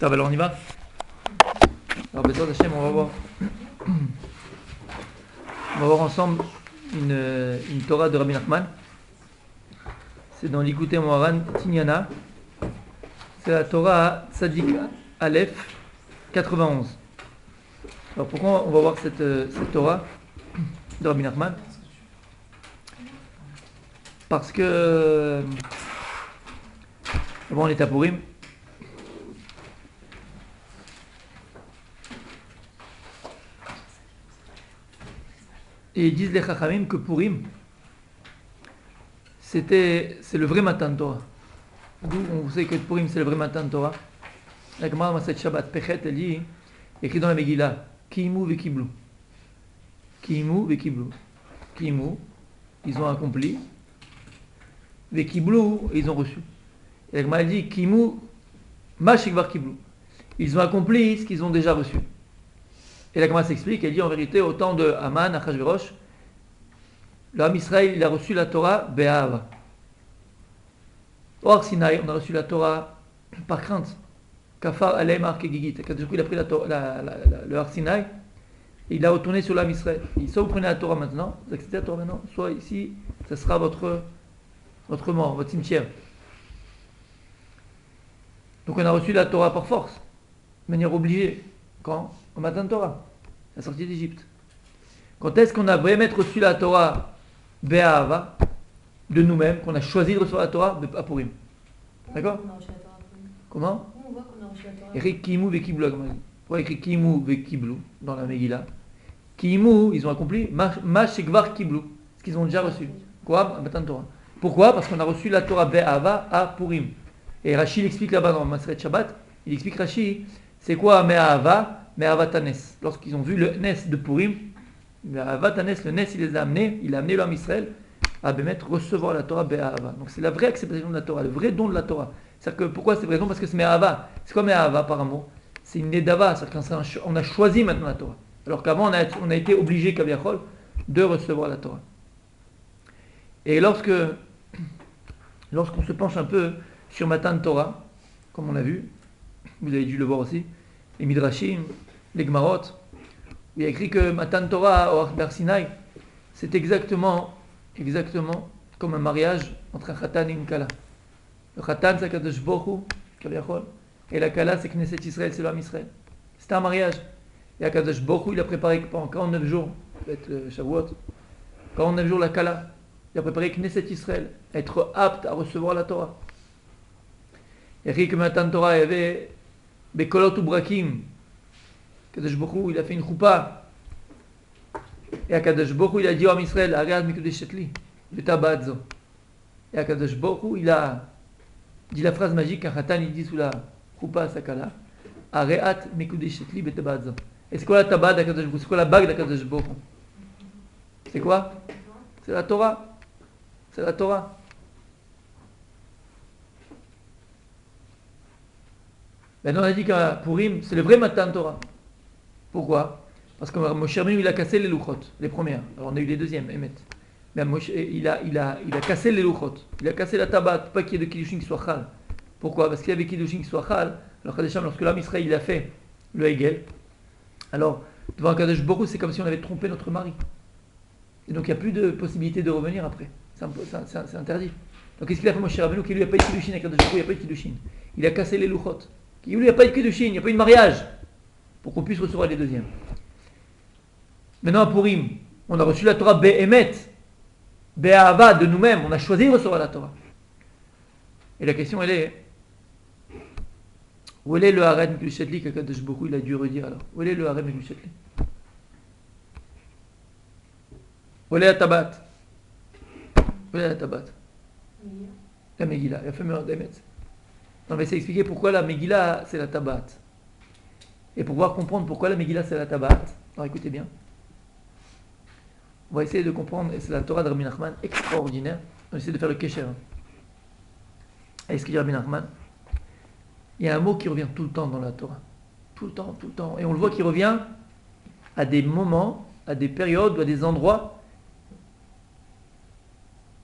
Ça va, alors on y va. Alors, Bézard Hachem, on va voir ensemble une Torah de Rabbi Nachman. C'est dans l'Ikouté Moharan Tignana. C'est la Torah Tzadik Aleph 91. Alors pourquoi on va voir cette Torah de Rabbi Nachman? Parce que bon, on est à Purim. Et ils disent les Chachamim que Purim, c'est le vrai matin de Torah. D'où on sait que Purim c'est le vrai matin de Torah. La Gemara Masechet Shabbat Pechet, elle dit, écrit dans la Megillah, Kiimu vekiblu. Kiimu vekiblu. Kiimu, ils ont accompli. Vekiblu, ils ont reçu. Et la Gemara dit, Kiimu mashikvar kiblu. Ils ont accompli ce qu'ils ont déjà reçu. Et la Gemara s'explique, elle dit en vérité, au temps de Haman, Achashverosh, l'homme Israël, il a reçu la Torah Be'ahava. Au Har Sinaï, on a reçu la Torah par crainte. Kafar Aleim Har Kegigit. Il a pris le Har Sinaï et il l'a retourné sur l'homme Israël. Soit vous prenez la Torah maintenant, vous acceptez la Torah maintenant, soit ici, ça sera votre mort, votre cimetière. Donc on a reçu la Torah par force, de manière obligée. Quand? Au matin de Torah, la sortie d'Égypte. Quand est-ce qu'on a vraiment reçu la Torah Be'ahava, de nous-mêmes, qu'on a choisi de recevoir la Torah à Purim? D'accord? Comment? On voit qu'on a reçu la Torah. Écrit Kiimu vekiblu. Pourquoi écrit Kiimu vekiblu dans la Megillah? Kiimu, ils ont accompli ma shekvar kiblu, ce qu'ils ont déjà reçu. Quoi? Au matin de Torah. Pourquoi? Parce qu'on a reçu la Torah Be'ahava à Purim. Et Rashi l'explique là-bas dans Maseret Shabbat. Il explique Rashi, c'est quoi Me'ahava? Me'ahvatanes. Lorsqu'ils ont vu le Nes de Purim, Me'ahvatanes, le Nes, il a amené l'homme Israël à recevoir la Torah Be'ahava. Donc c'est la vraie acceptation de la Torah, le vrai don de la Torah. C'est-à-dire que pourquoi c'est vrai don? Parce que c'est Me'ahava. C'est quoi Me'ahava par amour? C'est une Nedava, c'est-à-dire qu'on a choisi maintenant la Torah. Alors qu'avant on a été obligé, Kaviachol, de recevoir la Torah. Et lorsqu'on se penche un peu sur Matan Torah, comme on l'a vu, vous avez dû le voir aussi, les Midrashim, les Gemarot, il y a écrit que Matan Torah au Har Sinaï, c'est exactement comme un mariage entre un Khatan et une Kala. Le Khatan c'est Kadosh Baruch Hu, Kaviachol, et la Kala c'est Knesset Israël, c'est l'homme Israël. C'est un mariage. Et Kadosh Baruch Hu, il a préparé pendant 49 jours, peut-être Shavuot, 49 jours la Kala, il a préparé Knesset Israël, à être apte à recevoir la Torah. Il y a écrit que Matan Torah, il y avait Bekolot ou Brakim. Kadosh Baruch Hu, il a fait une choupa. Et Kadosh Baruch Hu, il a dit à Israël, Ariad Mikudeshetli, Betabadzo. Et Kadosh Baruch Hu, il a dit la phrase magique qu'un Khatan il dit sous la choupa sakala, Ariad Mikudeshetli, Betabadzo. Et c'est quoi la tabad d'Akadosh Baruch Hu? C'est quoi la bague d'Akadosh Baruch Hu? C'est quoi? C'est la Torah. C'est la Torah. Maintenant on a dit qu'à Purim, c'est le vrai matin de Torah. Pourquoi? Parce que Moshe Rabbeinu, il a cassé les louchot, les premières. Alors on a eu les deuxièmes, Emet. Mais Moshe, il a cassé les louchot. Il a cassé la tabat, pas qu'il y ait de Kiddushin qui soit chal. Pourquoi? Parce qu'il y avait Kiddushin qui soit chal. Alors lorsque l'homme Israël il a fait le Hegel, alors devant Kadosh Baruch Hu, c'est comme si on avait trompé notre mari. Et donc il n'y a plus de possibilité de revenir après. C'est interdit. Donc qu'est-ce qu'il a fait Moshe Rabbeinu? Qu'il lui a pas eu de Kiddushin avec Kadosh Baruch Hu, il n'y a pas eu de Kiddushin. Il a cassé les louchot. Il n'y a pas eu de Kiddushin, il n'y a pas eu de mariage pour qu'on puisse recevoir les deuxièmes. Maintenant à Purim, on a reçu la Torah Be'emet, Be'ahava de nous-mêmes, on a choisi de recevoir la Torah. Et la question elle est, où est le Harem Mikudeshetli qu'Akadosh Baruch Hu il a dû redire alors? Où est le Harem Mikudeshetli? Où est la Tabat? Où est la Tabat? La Megillah, la fameuse d'Emet. On va essayer d'expliquer pourquoi la Megillah c'est la Tabat. Et pour pouvoir comprendre pourquoi la Megillah c'est la Tabat, alors écoutez bien. On va essayer de comprendre, et c'est la Torah de Rabbi Nachman extraordinaire. On va essayer de faire le Kesher. Et ce qu'il dit Rabbi Nachman, il y a un mot qui revient tout le temps dans la Torah. Tout le temps. Et on le voit qui revient à des moments, à des périodes, ou à des endroits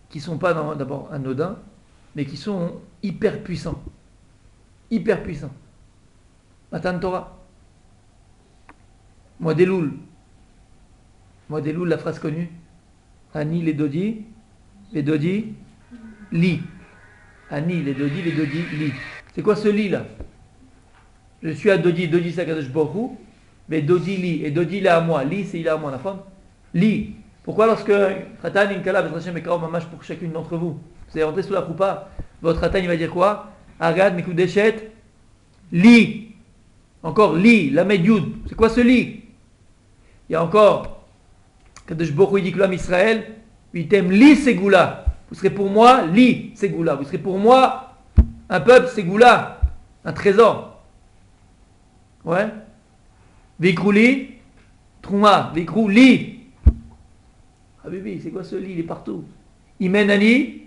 qui ne sont pas d'abord anodins, mais qui sont hyper puissants. Hyper puissants. Matan Torah. Moadeloul. Moadeloul, la phrase connue. Ani les dodi, li. Ani les dodi, li. C'est quoi ce li là? Je suis à Dodi, Dodi c'est Akadosh Baruch Hu, mais Dodi li, et Dodi il est à moi, li c'est il est à moi, la femme. Li. Pourquoi lorsque Khatan Inkala, Bezrachem et Kaor Mamash pour chacune d'entre vous, vous allez rentrer sous la choupa, votre Khatan il va dire quoi? Agad, Mekoudeshet, li. Encore li, la Yud. C'est quoi ce li? Il y a encore, Kadosh Baruch Hu dit que l'homme Israël, il t'aime li Ségoula. Vous serez pour moi li Ségoula. Vous serez pour moi un peuple Ségoula, un trésor. Ouais. Vikrouli, Trouma, Vikrouli. Ah bébé, c'est quoi ce lit? Il est partout. Imenani,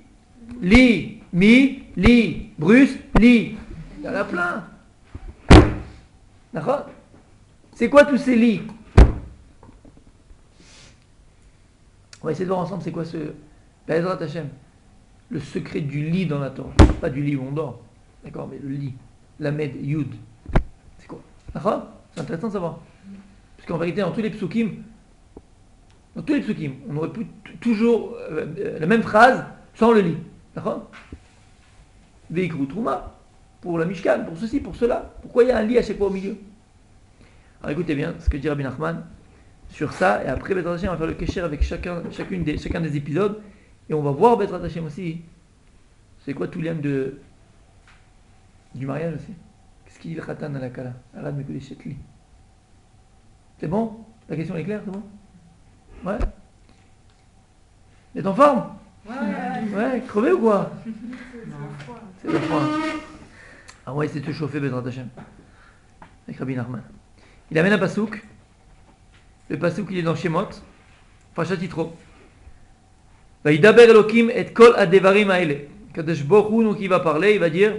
li, mi, li, Bruce, li. Il y en a plein. D'accord? C'est quoi tous ces lits? On va essayer de voir ensemble c'est quoi ce Be'ezrat Hashem. Le secret du lit dans la Torah. Pas du lit où on dort. D'accord, mais le lit. Lamed, Yud. C'est quoi? D'accord? C'est intéressant de savoir. Parce qu'en vérité, dans tous les psukim, on aurait pu toujours la même phrase sans le lit. D'accord? Veikru Trouma, pour la Mishkan, pour ceci, pour cela. Pourquoi il y a un lit à chaque fois au milieu? Alors écoutez bien ce que dit Rabbi Nachman sur ça, et après Bezrat Hashem, on va faire le kesher avec chacun des épisodes, et on va voir Bezrat Hashem aussi. C'est quoi tout l'aime du mariage aussi? Qu'est-ce qu'il dit le Khatan à la Kala? Arad Mekoudeshet li. C'est bon? La question est claire, c'est bon? Ouais? Vous êtes en forme? Ouais, crevé ou quoi? C'est le froid. Ah ouais, c'est de se chauffer Bezrat Hashem. Avec Rabbi Nachman. Il amène un pasouk. Le pasouk il est dans Shemot. Parashat Yitro. Vayidaber Elokim et kol adevarim haele. Kadosh Baruch Hu, donc il va parler, il va dire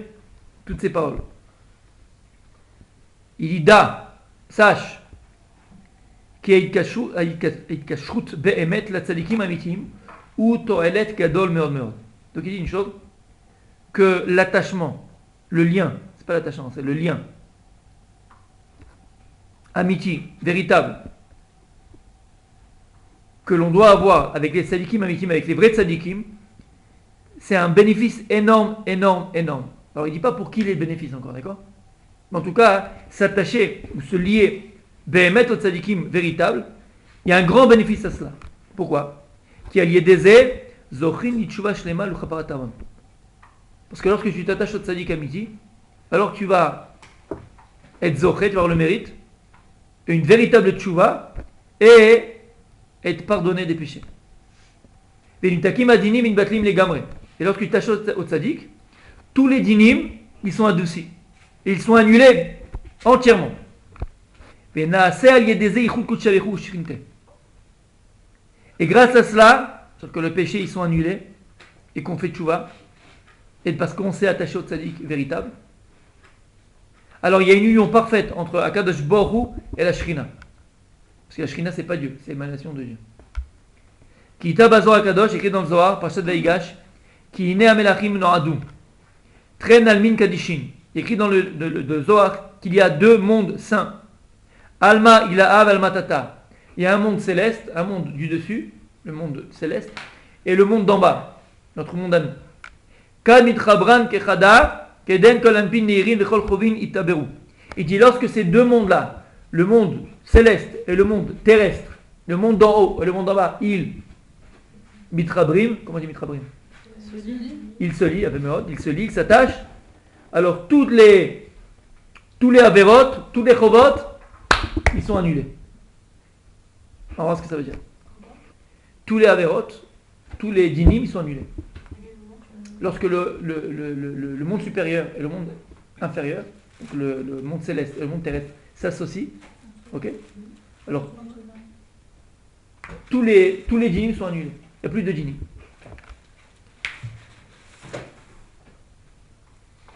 toutes ces paroles. Il dit da, sache, ki ha'ikashrut be'emet la tzadikim amitim ou to'elet gadol meod meod. Donc il dit une chose, que l'attachement, le lien, c'est pas l'attachement, c'est le lien amiti, véritable, que l'on doit avoir avec les tzadikim amitim, avec les vrais tzadikim, c'est un bénéfice énorme, énorme, énorme. Alors il ne dit pas pour qui les bénéfices encore, d'accord? Mais en tout cas, s'attacher ou se lier behemet au tzadikim véritable, il y a un grand bénéfice à cela. Pourquoi? Qui a lié des ailes, zochin nitshuva shlema l'uchaparatavam. Parce que lorsque tu t'attaches au tzadik amiti, alors tu vas être zoché, tu vas avoir le mérite, une véritable tchouva et être pardonné des péchés. Et lorsque tu t'attaches au tzadik, tous les dinim, ils sont adoucis. Et ils sont annulés entièrement. Et grâce à cela, c'est-à-dire que le péché, ils sont annulés et qu'on fait tchouva, et parce qu'on s'est attaché au tzadik véritable, alors il y a une union parfaite entre Akadosh Baruch Hu et la Shrina. Parce que la Shrina, c'est pas Dieu, c'est l'émanation de Dieu. Kita Bazor Akadosh, écrit dans le Zohar, Parashat Vayigash, Ki ine amelachim no'adu, Tren almin kadishin. Écrit dans le Zohar qu'il y a deux mondes saints. Alma ila'av alma tata. Il y a un monde céleste, un monde du dessus, le monde céleste, et le monde d'en bas, notre monde à nous. Kad mitrabran kechada, keden kol anpin neirin vechol chovin itaberu. Il dit lorsque ces deux mondes-là, le monde céleste et le monde terrestre, le monde d'en haut et le monde d'en bas, ils mitrabrim, comment on dit mitrabrim? Ils se lient, ils se lient, ils s'attachent. Alors tous les averot, tous les chovot, ils sont annulés. On va voir ce que ça veut dire. Tous les averot, tous les dinim, ils sont annulés. Lorsque le monde supérieur et le monde inférieur, donc le monde céleste et le monde terrestre s'associent, ok? Alors tous les dinim sont annulés. Il n'y a plus de dinim.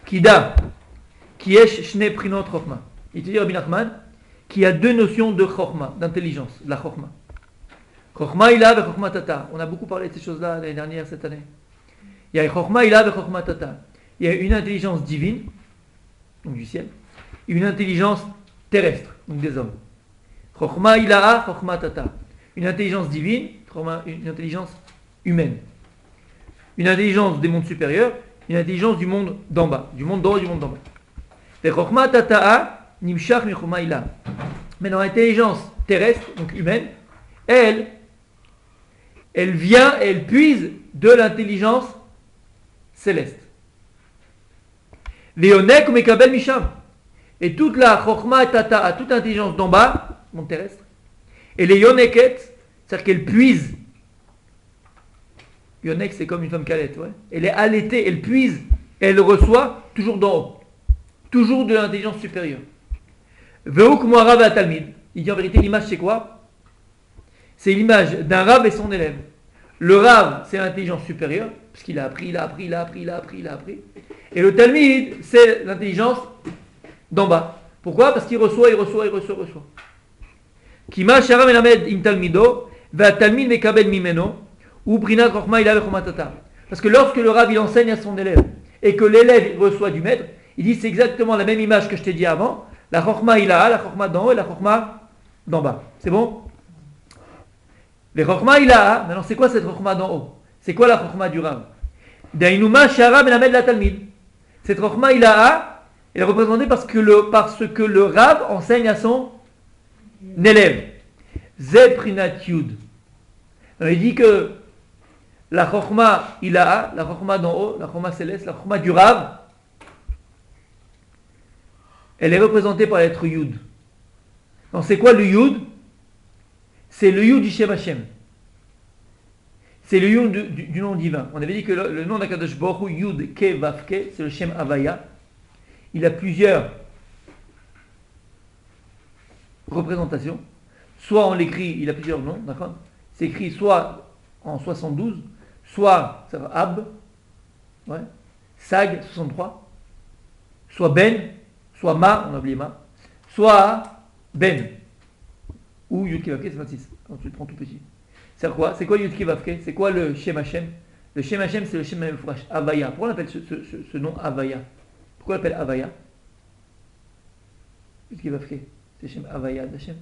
Kida, Kiesh Shne Prinot Chochma. Il te dit Rabbi Nachman qu'il y a deux notions de Chochma, d'intelligence, la Chochma. Chochma Ila et Chochma Tata. On a beaucoup parlé de ces choses-là l'année dernière, cette année. Il y a Chochma Ila et Chochma Tata. Il y a une intelligence divine, donc du ciel, une intelligence terrestre, donc des hommes. Chokhma ilaha, chokhma tata. Une intelligence divine, une intelligence humaine. Une intelligence des mondes supérieurs, une intelligence du monde d'en bas, du monde d'en haut et du monde d'en bas. Et chokhma tata'a nimshach mi chokhma ilaha. Mais dans l'intelligence terrestre, donc humaine, elle vient, elle puise de l'intelligence céleste. Veonek ou mekabel misham. Et toute la chokhma tata'a, toute l'intelligence d'en bas, monde terrestre, et les yoneket, c'est-à-dire qu'elle puise. Yonek, c'est comme une femme qui allait, ouais. Elle est allaitée, elle puise, elle reçoit toujours d'en haut. Toujours de l'intelligence supérieure. Veouk mo'arav à talmid. Il dit en vérité, l'image c'est quoi? C'est l'image d'un rave et son élève. Le rave, c'est l'intelligence supérieure, parce qu'il a appris. Et le talmid, c'est l'intelligence d'en bas. Pourquoi? Parce qu'il reçoit. Kima shara melamed in talmido, va talmid mekabel mimeno, ou brinat chokhma ilaha chokhma tata. Parce que lorsque le rave il enseigne à son élève, et que l'élève reçoit du maître, il dit c'est exactement la même image que je t'ai dit avant, la chokhma ilaha, la chokhma d'en haut et la chokhma d'en bas. C'est bon? Les chokhma ilaha, maintenant c'est quoi cette chokhma d'en haut? C'est quoi la chokhma du rave? Dainuma shara melamed la talmid. Cette chokhma ilaha, elle est représentée parce que le rave enseigne à son élève. Ze prinat yud. Alors il dit que la chokhma ilaha, la chokhma d'en haut, la chokhma céleste, la chokhma du rave, elle est représentée par la lettre yud. Donc c'est quoi le yud? C'est le yud du Shem Hashem. C'est le yud du nom divin. On avait dit que le nom d'Akadosh Baruch Hu, Yud Ke Vav Ke, c'est le Shem Havaya. Il a plusieurs représentations. Soit on l'écrit, il a plusieurs noms, d'accord? C'est écrit soit en 72, soit ça va, Ab, ouais, Sag 63, soit Ben, soit Ma, on a oublié Ma, soit Ben, ou Yud Ke Vav Ke, c'est 26, quand tu le prends tout petit. C'est quoi? C'est quoi Yud Ke Vav Ke? C'est quoi le Shem Hashem? Le Shem Hashem, c'est le Shem Mefurash, Havaya. Pourquoi on appelle ce nom Havaya? Pourquoi on l'appelle Havaya? Yud Ke Vav Ke, c'est Shem Havaya d'Hashem.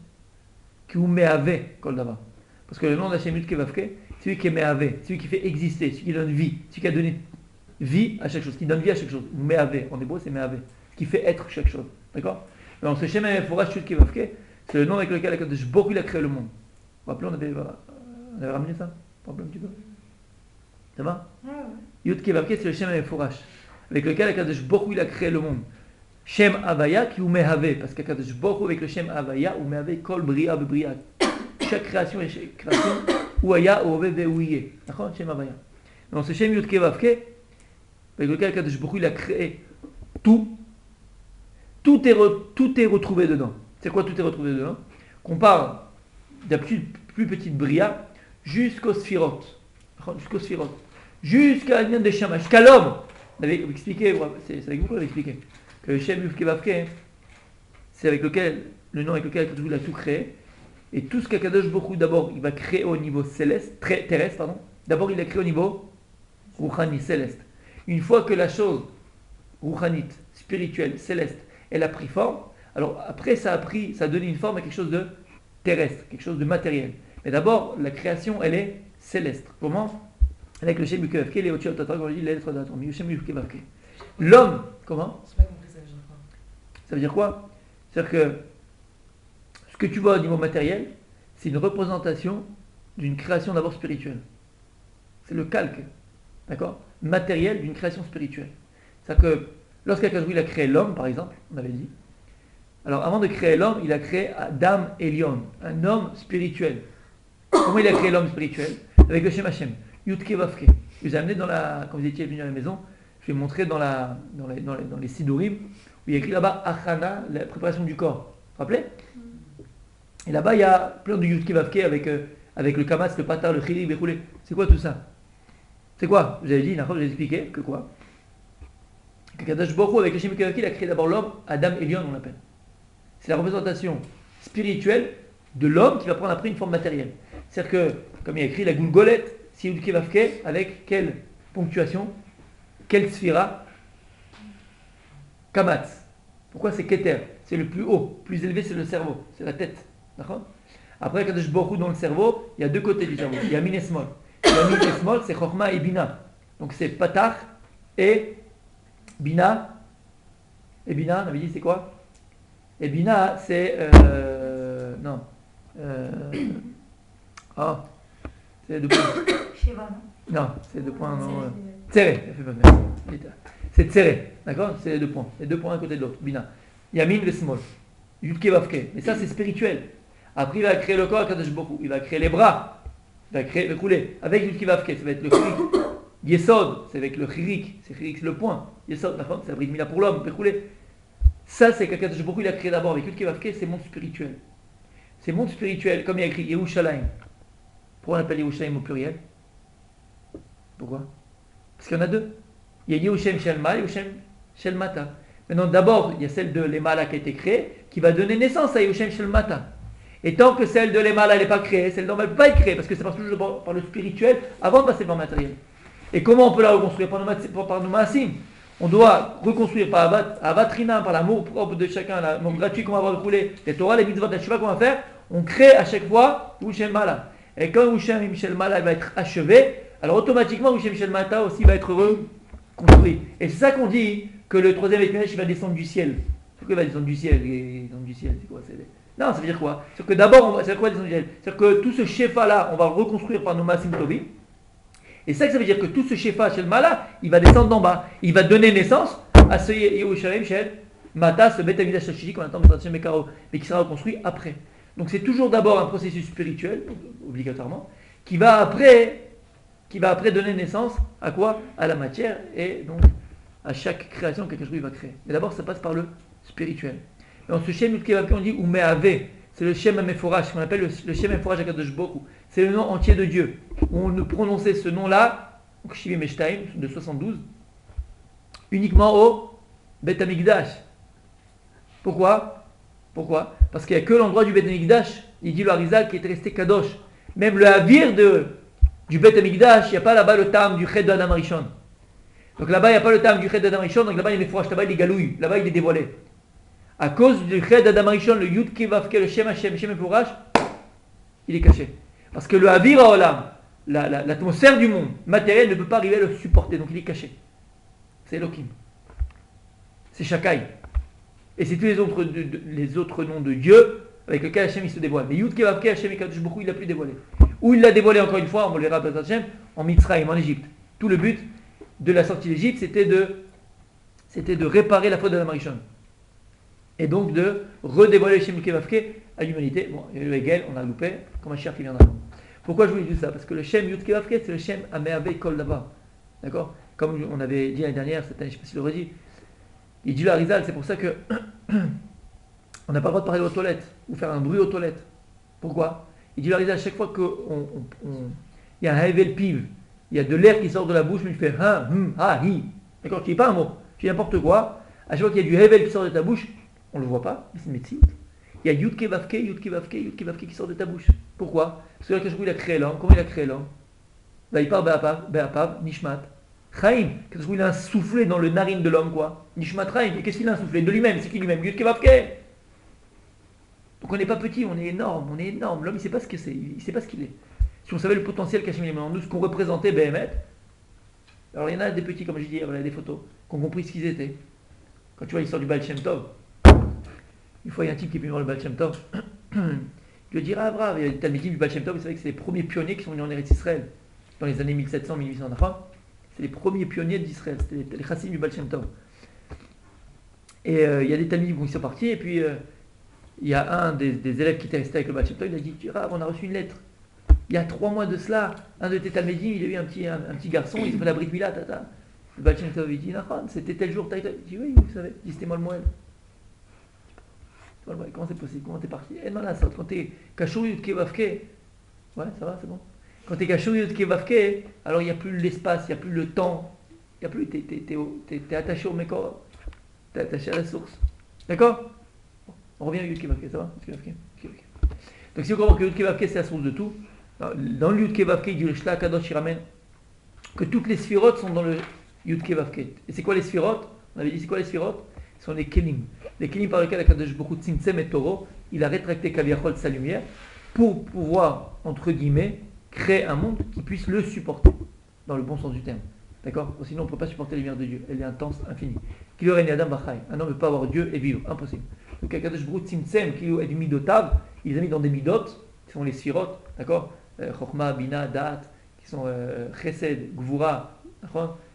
Qui ou Me'ave, Kol Dava. Parce que le nom d'Hashem Yud Ke Vav Ke, c'est celui qui est Me'ave, celui qui fait exister, celui qui donne vie, celui qui a donné vie à chaque chose, qui donne vie à chaque chose. Me'ave, en hébreu c'est Me'ave, qui fait être chaque chose. D'accord? Donc ce Shem Mefurash Yud Ke Vav Ke, c'est le nom avec lequel Akadosh Baruch Hu a créé le monde. Vous vous rappelez, on avait ramené ça? Vous vous rappelez un petit peu? Ça va? Yud Ke Vav Ke, c'est le Shem Mefurash, avec lequel Akadosh Baruch Hu a créé le monde. Shem Havaya qui ou Mehave, parce qu'Akadosh Baruch Hu avec le Shem Havaya ou Mehave Kol Bria Bebria. Chaque création est chaque création, ou Aya, ou Ove, ou Iye. D'accord? Shem Havaya. Donc ce Shem Yud Ke Vav Ke, avec lequel Akadosh Baruch Hu a créé tout. Tout est retrouvé dedans. C'est quoi tout est retrouvé dedans? Qu'on parle de la plus petite Bria jusqu'au Sphirot. Jusqu'à la de Shamash, jusqu'à l'homme. On avait expliqué, c'est avec vous qu'on avait expliqué. Que le Shem Yud Ke Vav Ke, c'est avec lequel, le nom avec lequel Akadosh Baruch Hu a tout créé. Et tout ce qu'Akadosh Baruch Hu d'abord, il va créer au niveau céleste, terrestre, pardon. D'abord, il a créé au niveau Rouhani, céleste. Une fois que la chose Rouhanite, spirituelle, céleste, elle a pris forme, alors après ça a donné une forme à quelque chose de terrestre, quelque chose de matériel. Mais d'abord, la création, elle est céleste. Comment? Avec le Shem Yud Ke Vav Ke, les Otshot Tatra, comme on dit, les lettres d'Atom, le Shem Yud Ke Vav Ke. L'homme, comment? Je n'ai pas compris ça, je crois. Ça veut dire quoi? C'est-à-dire que ce que tu vois au niveau matériel, c'est une représentation d'une création d'abord spirituelle. C'est le calque, d'accord? Matériel d'une création spirituelle. C'est-à-dire que lorsqu'Akadosh Baruch Hu a créé l'homme, par exemple, on avait dit, alors avant de créer l'homme, il a créé Adam Elion, un homme spirituel. Comment il a créé l'homme spirituel? Avec le Shem Hashem, Yud Ke Vav Ke. Je vous ai amené quand vous étiez venu à la maison, je vais montrer dans les Sidurim, où il y a écrit là-bas Achana, la préparation du corps. Vous vous rappelez? Et là-bas, il y a plein de Yud Ke Vav Ke avec le Kamas, le Patar, le Chili, le Roulé. C'est quoi tout ça? C'est quoi? Vous avez dit, j'ai expliqué que quoi? Que Kadosh Baruch Hu, avec le Shem Yud Ke Vav Ke, il a créé d'abord l'homme, Adam Elion, on l'appelle. C'est la représentation spirituelle de l'homme qui va prendre après une forme matérielle. C'est-à-dire que, comme il y a écrit, la Goulgolette, c'est Yud Ke Vav Ke, avec quelle ponctuation? Quelle sphira? Kamatz. Pourquoi c'est Keter? c'est le plus haut. Plus élevé, c'est le cerveau, c'est la tête. D'accord? Après, Kadosh Baruch Hu, dans le cerveau, il y a deux côtés du cerveau. Il y a Min et Smol. Min et Smol, c'est Chokhmah et Bina. Donc c'est Patach et Bina. Et Bina, on avait dit c'est quoi? Et Bina, c'est... non. C'est deux points. Shiva, non? Non, c'est deux points. Non. Tsere. C'est Tsere. D'accord? C'est les deux points. Les deux points à côté de l'autre. Bina. Yamin et Smol. Yudke Vavke. Mais ça, c'est spirituel. Après, il va créer le corps, Kadosh Baruch Hu. Il va créer les bras. Il va créer le coulé. Avec Yudke Vavke, ça va être le chirik. Yesod, c'est avec le chirik. C'est chirik, c'est le point. Yesod, d'accord? C'est la bride mila pour l'homme. Le coulé. Ça, c'est que Kadosh Baruch Hu, il a créé d'abord avec Yudke Vavke, c'est monde spirituel. C'est monde spirituel, comme il y a écrit Yerushalayim. Pourquoi on appelle Yerushalayim au pluriel? Pourquoi? Parce qu'il y en a deux. Il y a Yerushalayim Shel Mal et Yerushalayim Shel Mata. Maintenant, d'abord, il y a celle de l'Emala qui a été créée, qui va donner naissance à Yerushalayim Shel Mata. Et tant que celle de l'Emala n'est pas créée, celle d'en bas ne peut pas être créée, parce que ça passe toujours par le spirituel avant de passer par le matériel. Et comment on peut la reconstruire? Par nos maasim. On doit reconstruire par Avatrina, par l'amour propre de chacun, l'amour gratuit qu'on va avoir coulé, les Torah, les mitzvot, la shiva qu'on va faire. On crée à chaque fois Yerushalayim Mala. Et quand Yerushalayim Shel Mala va être achevé, alors automatiquement Yerushalayim Shel Mata aussi va être reconstruit. Et c'est ça qu'on dit que le troisième Beth il va descendre du ciel. Pourquoi il va descendre du ciel? C'est quoi? Non, ça veut dire quoi? C'est que d'abord, c'est quoi descendre du ciel? C'est que tout ce shefa là, on va le reconstruire par nos Maasim Tovim. Et ça veut dire que tout ce shefa Shel Mala, il va descendre d'en bas. Il va donner naissance à ce Yerushalayim Shel Mata, ce Beth Amikdash Shashiji qu'on attend dans Mekaro, mais qui sera reconstruit après. Donc c'est toujours d'abord un processus spirituel, obligatoirement, qui va après donner naissance à quoi? À la matière et donc à chaque création que quelque chose va créer. Mais d'abord ça passe par le spirituel. Et dans ce Shem Yudke Vavke on dit Umeave, c'est le Shem Ameforach, qu'on appelle le Shem Ameforach HaKadosh Baruch Hu. C'est le nom entier de Dieu. On ne prononçait ce nom-là, Shivim Eshtaim, de 72, uniquement au Beth Amikdash. Pourquoi? Parce qu'il n'y a que l'endroit du Beth Amikdash, il dit le Harizal, qui était resté Kadosh. Même le Havir du Beth Amikdash, il n'y a pas là-bas le Tam du Ched d'Adam Rishon. Donc là-bas, il n'y a pas le Tam du Ched d'Adam Rishon, donc là-bas, il est Mefourash, là-bas, il est Galouille, là-bas, il est dévoilé. À cause du Ched d'Adam Rishon, le Yud Kevavke, le Shem Hashem, Shem Mefourash, il est caché. Parce que le Havir Haolam, l'atmosphère du monde matériel ne peut pas arriver à le supporter, donc il est caché. C'est Elohim. C'est Shakai. Et c'est tous les autres noms de Dieu avec lesquels Hachem il se dévoile. Mais Yud Kevavke, Hachem et Kadosh Baruch Hu, il l'a plus dévoilé. Où il l'a dévoilé encore une fois, on le verra à Hachem, en Mitzrayim, en Égypte. Tout le but de la sortie d'Égypte, c'était de réparer la faute d'Adam Rishon. Et donc de redévoiler Hachem Kevavke à l'humanité. Bon, il y a eu le Hegel, on a loupé, comme un cher qui viendra. Pourquoi je vous dis ça? Parce que le Shem Yud Kevavke, c'est le Shem Ameave Kol Dava. D'accord? Comme on avait dit l'année dernière, cette année, je ne sais pas si je le redis. Il dit le Harizal, c'est pour ça que on n'a pas le droit de parler aux toilettes ou faire un bruit aux toilettes. Pourquoi? Il dit le Harizal, à chaque fois qu'il y a un Hevel Piv, il y a de l'air qui sort de la bouche, mais il fait hi. D'accord? Tu dis pas un mot, tu dis n'importe quoi. À chaque fois qu'il y a du Hevel qui sort de ta bouche, on ne le voit pas, mais c'est une médecine. Il y a Yud Kevavke, Yud Kevavke, Yud Kevavke qui sort de ta bouche. Pourquoi? Parce que là, il a créé l'homme. Comment il a créé l'homme? Il parle Be'apav, Nishmat. Chaim, qu'est-ce qu'il a insoufflé dans le narine de l'homme, quoi? Nishmat Chaim, et qu'est-ce qu'il a insoufflé? De lui-même, c'est qui lui-même? Yud Kevavke. Donc on n'est pas petit, on est énorme. L'homme, il ne sait pas ce que c'est, il ne sait pas ce qu'il est. Si on savait le potentiel qu'Hachem met en nous, ce qu'on représentait, Béhémet, alors il y en a des petits, comme je dis, voilà, des photos, qui ont compris ce qu'ils étaient. Quand tu vois l'histoire du Baal Shem Tov, une fois il y a un type qui est venu voir le Baal Shem Tov, il lui dit, ah brave, il y a des talmidim du Baal Shem Tov, vous savez que c'est les premiers pionniers qui sont venus en Eretz Israël, dans les années 1700-1800, c'est les premiers pionniers d'Israël, c'était les chassim du Baal Shem Tov. Et il y a des talmidim qui sont partis, et puis il y a un des élèves qui était resté avec le Baal Shem Tov, il a dit, Rav, on a reçu une lettre. Il y a 3 mois de cela, un de tes talmidim, il a eu un petit garçon, il s'appelle la Brit Mila, tata. Le Baal Shem Tov, il dit, c'était tel jour, il dit, oui, vous savez, il dit, c'était moi le Moël. Comment c'est possible? Comment t'es parti? Quand t'es Kashur Yud Kevavke, ouais, ça va, c'est bon. Quand t'es Kashur Yud Kevavke, alors il n'y a plus l'espace, il n'y a plus le temps, il n'y a plus, t'es attaché au Mekor, t'es attaché à la source. D'accord? On revient à Yud Kevavke, ça va? Donc si on comprend que Yud Kevavke c'est la source de tout, dans le Yud Kevavke, il dit le Shla Kadosh, il ramène que toutes les sphirotes sont dans le Yud Kevavke. Et c'est quoi les sphirotes? On avait dit c'est quoi les sphirotes? Ce sont les kelim. Les kelim par lesquels Akadosh Baruch Hu Tzimtzem et Toro, il a rétracté Kaviachol sa lumière pour pouvoir, entre guillemets, créer un monde qui puisse le supporter, dans le bon sens du terme. D'accord? Sinon, on ne peut pas supporter la lumière de Dieu. Elle est intense, infinie. Un homme ne peut pas avoir Dieu et vivre. Impossible. Donc, Akadosh Baruch Hu Tzimtzem, qui est du midotav, il les a mis dans des midot, qui sont les sirot, d'accord? Chokhmah, Bina, Da'at, qui sont Chesed, Gvura,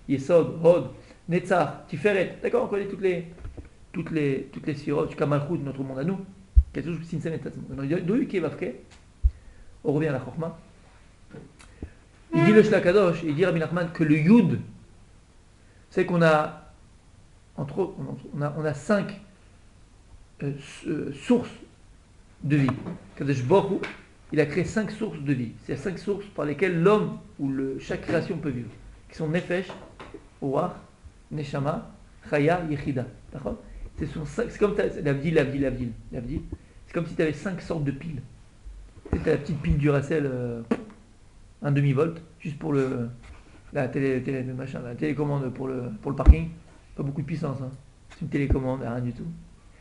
Yesod, Hod, Netzach, Tiferet. D'accord? On connaît toutes les sirot, jusqu'à Malchut, notre monde à nous. Akadosh Baruch Hu Tzimtzem et Tatzim. On revient à la Chokhmah. Il dit le Shlakadosh, il dit Rabbi Nachman que le Yud, c'est qu'on a, entre autres, on a 5 sources de vie. Kadosh Baruch Hu, il a créé 5 sources de vie. C'est 5 sources par lesquelles l'homme ou chaque création peut vivre. Qui sont Nefesh, Ruach, Neshama, Chaya, Yechida. D'accord? C'est comme l'Avdil. C'est comme si tu avais 5 sortes de piles. Tu sais, tu as la petite pile Duracell, un demi-volt, juste pour la télécommande pour le parking. Pas beaucoup de puissance. Hein. C'est une télécommande, rien du tout.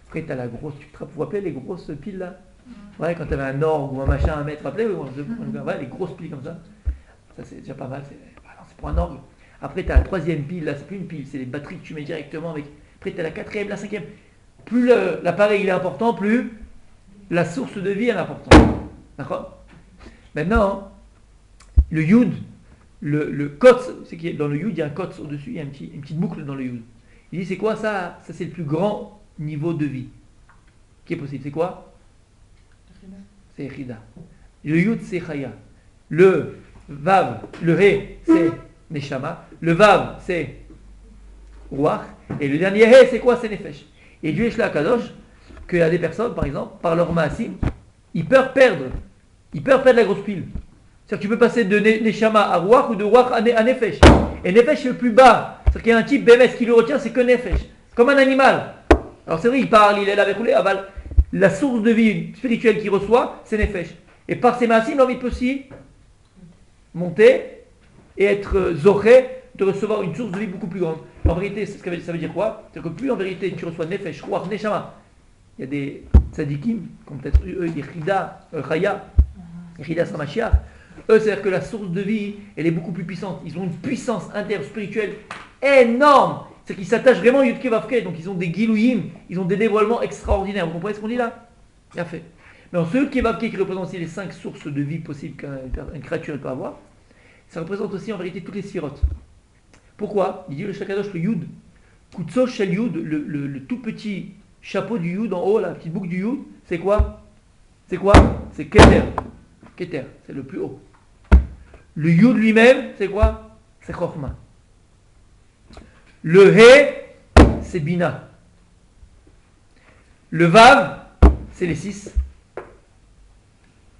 Après, tu as la grosse, vous vous rappelez les grosses piles là? Ouais, quand tu avais un orgue ou un machin à mettre, rappelez, ouais, les grosses piles comme ça. Ça, c'est déjà pas mal. C'est pour un orgue. Après, tu as la 3e pile, là, c'est plus une pile, c'est les batteries que tu mets directement avec. Après, tu as la 4e, la 5e. Plus l'appareil il est important, plus la source de vie est importante. D'accord? Maintenant, le Yud, le Kotz, c'est qu'il y a, dans le Yud, il y a un Kotz au-dessus, il y a une petite boucle dans le Yud. Il dit, c'est quoi ça? Ça, c'est le plus grand niveau de vie qui est possible. C'est quoi? C'est Echida. Le Yud, c'est Chaya. Le Vav, le He, c'est Neshama. Le Vav, c'est Ruach. Et le dernier He, c'est quoi? C'est Nefesh. Et Dieu est là, Kadosh, qu'il y a des personnes, par exemple, par leur Maasim, ils peuvent perdre la grosse pile. C'est-à-dire que tu peux passer de Neshama à Ruach ou de Ruach à Nefesh. Et Nefesh, c'est le plus bas. C'est-à-dire qu'il y a un type BMS qui le retient, c'est que Nefesh. C'est comme un animal. Alors c'est vrai, il parle, il est là avec les aval. La source de vie spirituelle qu'il reçoit, c'est Nefesh. Et par ses Maasim, l'homme, il peut aussi monter et être zoré de recevoir une source de vie beaucoup plus grande. En vérité, ça veut dire quoi? C'est-à-dire que plus en vérité tu reçois Nefesh, Ruach, Neshama, il y a des tzadikim, comme peut-être eux, des Chida, Chaya, Chida Samachiach. Eux, c'est-à-dire que la source de vie, elle est beaucoup plus puissante. Ils ont une puissance interne spirituelle énorme. C'est-à-dire qu'ils s'attachent vraiment à Yudke Vavke. Donc ils ont des Gilouyim, ils ont des dévoilements extraordinaires. Vous comprenez ce qu'on dit là? Bien fait. Mais ce Yudke Vavke qui représente aussi les 5 sources de vie possibles qu'une créature peut avoir, ça représente aussi en vérité toutes les sirotes. Pourquoi? Il dit le Shakadosh, le Yud, Kutso Shel Yud, le tout petit chapeau du Yud en haut, la petite boucle du Yud, c'est quoi? C'est Keter. Keter, c'est le plus haut. Le Yud lui-même, c'est quoi? C'est Chokhmah. Le He, c'est Bina. Le Vav, c'est les 6.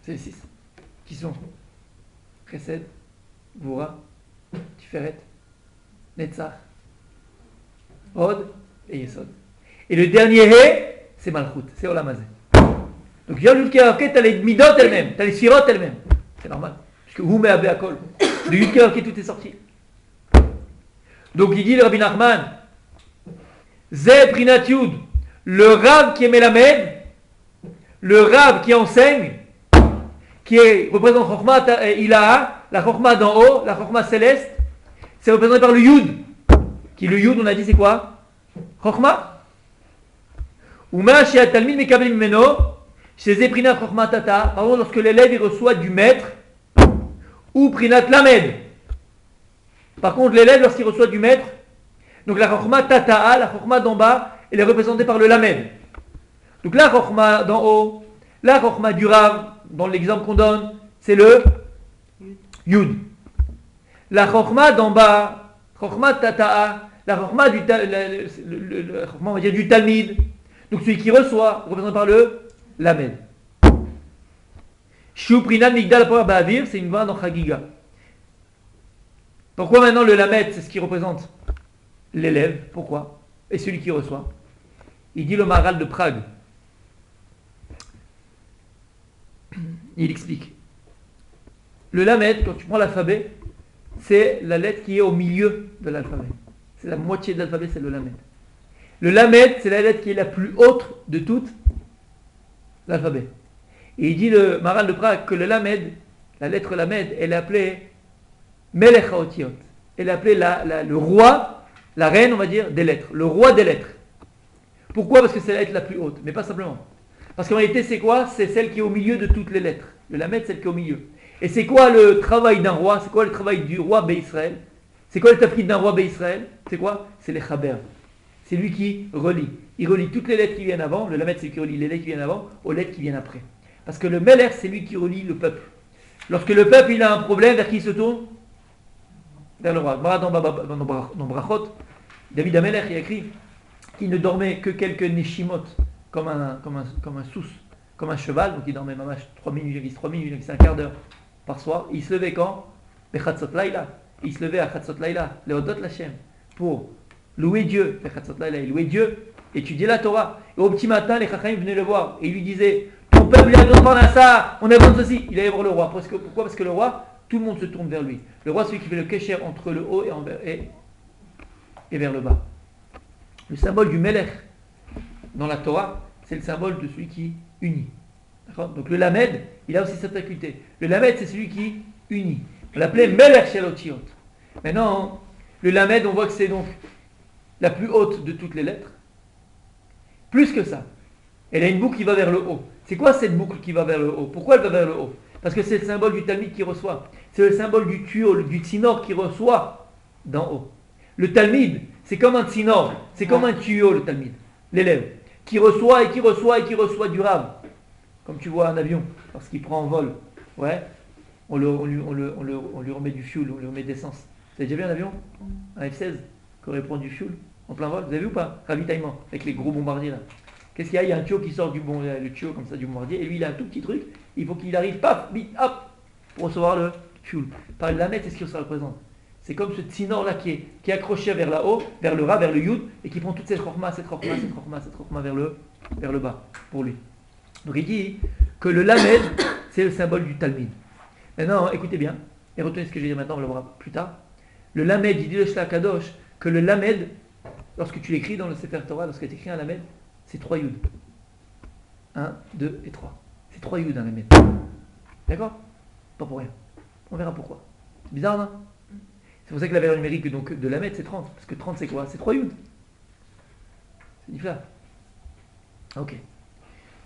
C'est les 6. Qui sont Chesed, Gvura, Tiferet, Netzach, Hod et Yesod. Et le dernier He, c'est Malchut, c'est Olam Hazeh. Donc il y a le Yud-Ke-Vavke, tu as les Midot elles-mêmes, tu as les Sirot elles-mêmes. C'est normal. Puisque vous mettez à Akol. De Yud-Ke-Vavke, tout est sorti. Donc il dit le Rabbi Nachman, Zeh Prinat Yud, le Rav qui est Melamed, le Rav qui enseigne, représente Chokhmah Ilaha, la Chokhmah d'en haut, la Chokhmah céleste, c'est représenté par le Yud. Qui le Yud, on a dit c'est quoi? Chokhmah. Uma Shea Talmid Mekabel Mimeno, chez Zeh Prinat Chokhmah Tata, par contre lorsque l'élève il reçoit du maître, ou Prinat Lamed. Par contre, l'élève, lorsqu'il reçoit du maître, donc la Chokhmah Tata'a, la Chokhmah d'en bas, elle est représentée par le Lamed. Donc la Chokhmah d'en haut, la Chokhmah du Rav, dans l'exemple qu'on donne, c'est le Yud. La Chokhmah d'en bas, Chokhmah Tata'a, la Chokhmah du Talmid, donc celui qui reçoit, représenté par le Lamed. Shiu Prinat Migdal Power Ba'avir, c'est une voix dans Chagiga. Pourquoi maintenant le Lamed, c'est ce qui représente l'élève? Pourquoi? Et celui qui reçoit. Il dit le Maharal de Prague. Il explique. Le Lamed, quand tu prends l'alphabet, c'est la lettre qui est au milieu de l'alphabet. C'est la moitié de l'alphabet, c'est le Lamed. Le lamed, c'est la lettre qui est la plus haute de toute l'alphabet. Et il dit le Maharal de Prague que le lamed, la lettre lamed, elle est appelée Melech HaOtiot. Elle est appelée le roi, la reine, on va dire, des lettres. Le roi des lettres. Pourquoi? Parce que c'est la lettre la plus haute, mais pas simplement. Parce qu'en réalité, c'est quoi? C'est celle qui est au milieu de toutes les lettres. Le lamed, c'est celle qui est au milieu. Et c'est quoi le travail d'un roi? C'est quoi le travail du roi Israël? C'est quoi le tafrid d'un roi Israël? C'est quoi? C'est les chaber. C'est lui qui relie. Il relie toutes les lettres qui viennent avant. Le lamed, c'est lui qui relie les lettres qui viennent avant aux lettres qui viennent après. Parce que le melech, c'est lui qui relie le peuple. Lorsque le peuple il a un problème, vers qui il se tourne? Vers le roi. Dans Brachot, David Amelech, il a écrit qu'il ne dormait que quelques neshimot, comme un sous, comme un cheval. Donc il dormait 3 minutes, c'est un quart d'heure par soir. Il se levait quand? Bechatzot Laila. Il se levait à Chatzot Laila, Leodot Lachem, pour louer Dieu. Bechatzot Laila, il louait Dieu, étudier la Torah. Et au petit matin, les Chachamim venaient le voir et il lui disaient: ton peuple a besoin de ça, on a besoin de ceci. Il allait voir le roi. Pourquoi? Parce que le roi, tout le monde se tourne vers lui. Le roi, c'est celui qui fait le kécher entre le haut et vers le bas. Le symbole du Melech dans la Torah, c'est le symbole de celui qui unit. D'accord? Donc le Lamed, il a aussi cette faculté. Le Lamed, c'est celui qui unit. On l'appelait Melech Shel Otiot. Maintenant, le Lamed, on voit que c'est donc la plus haute de toutes les lettres. Plus que ça, elle a une boucle qui va vers le haut. C'est quoi cette boucle qui va vers le haut? Pourquoi elle va vers le haut? Parce que c'est le symbole du Talmid qui reçoit. C'est le symbole du tuyau, du tsinor qui reçoit d'en haut. Le Talmid, c'est comme un tsinor, c'est comme un tuyau, le Talmid, l'élève, qui reçoit et qui reçoit et qui reçoit du Rav. Comme tu vois un avion, lorsqu'il prend en vol, ouais, on lui remet du fuel, on lui remet de l'essence. Vous avez déjà vu un avion? Un F-16 qui aurait pris du fuel en plein vol? Vous avez vu ou pas? Ravitaillement, avec les gros bombardiers là. Qu'est-ce qu'il y a? Il y a un tuyau qui sort le tuyau comme ça du bombardier, et lui il a un tout petit truc, il faut qu'il arrive, paf, bip, hop, pour recevoir le fuel. Par la mètre, c'est ce que ça représente. C'est comme ce tsinor là qui est accroché vers là haut, vers le Ra, vers le Yud, et qui prend toute cette chorma vers le bas, pour lui. Donc il dit que le lamed, c'est le symbole du Talmid. Maintenant, écoutez bien, et retenez ce que je vais dire maintenant, on le verra plus tard. Le lamed, il dit le Shla Kadosh, que le lamed, lorsque tu l'écris dans le Sefer Torah, lorsque tu écris un lamed, c'est 3 Yud. 1, 2 et 3. C'est 3 Yud un lamed. D'accord? Pas pour rien. On verra pourquoi. C'est bizarre, non? C'est pour ça que la valeur numérique donc, de lamed, c'est 30. Parce que 30, c'est quoi? C'est 3 Yud. C'est différent. Ok.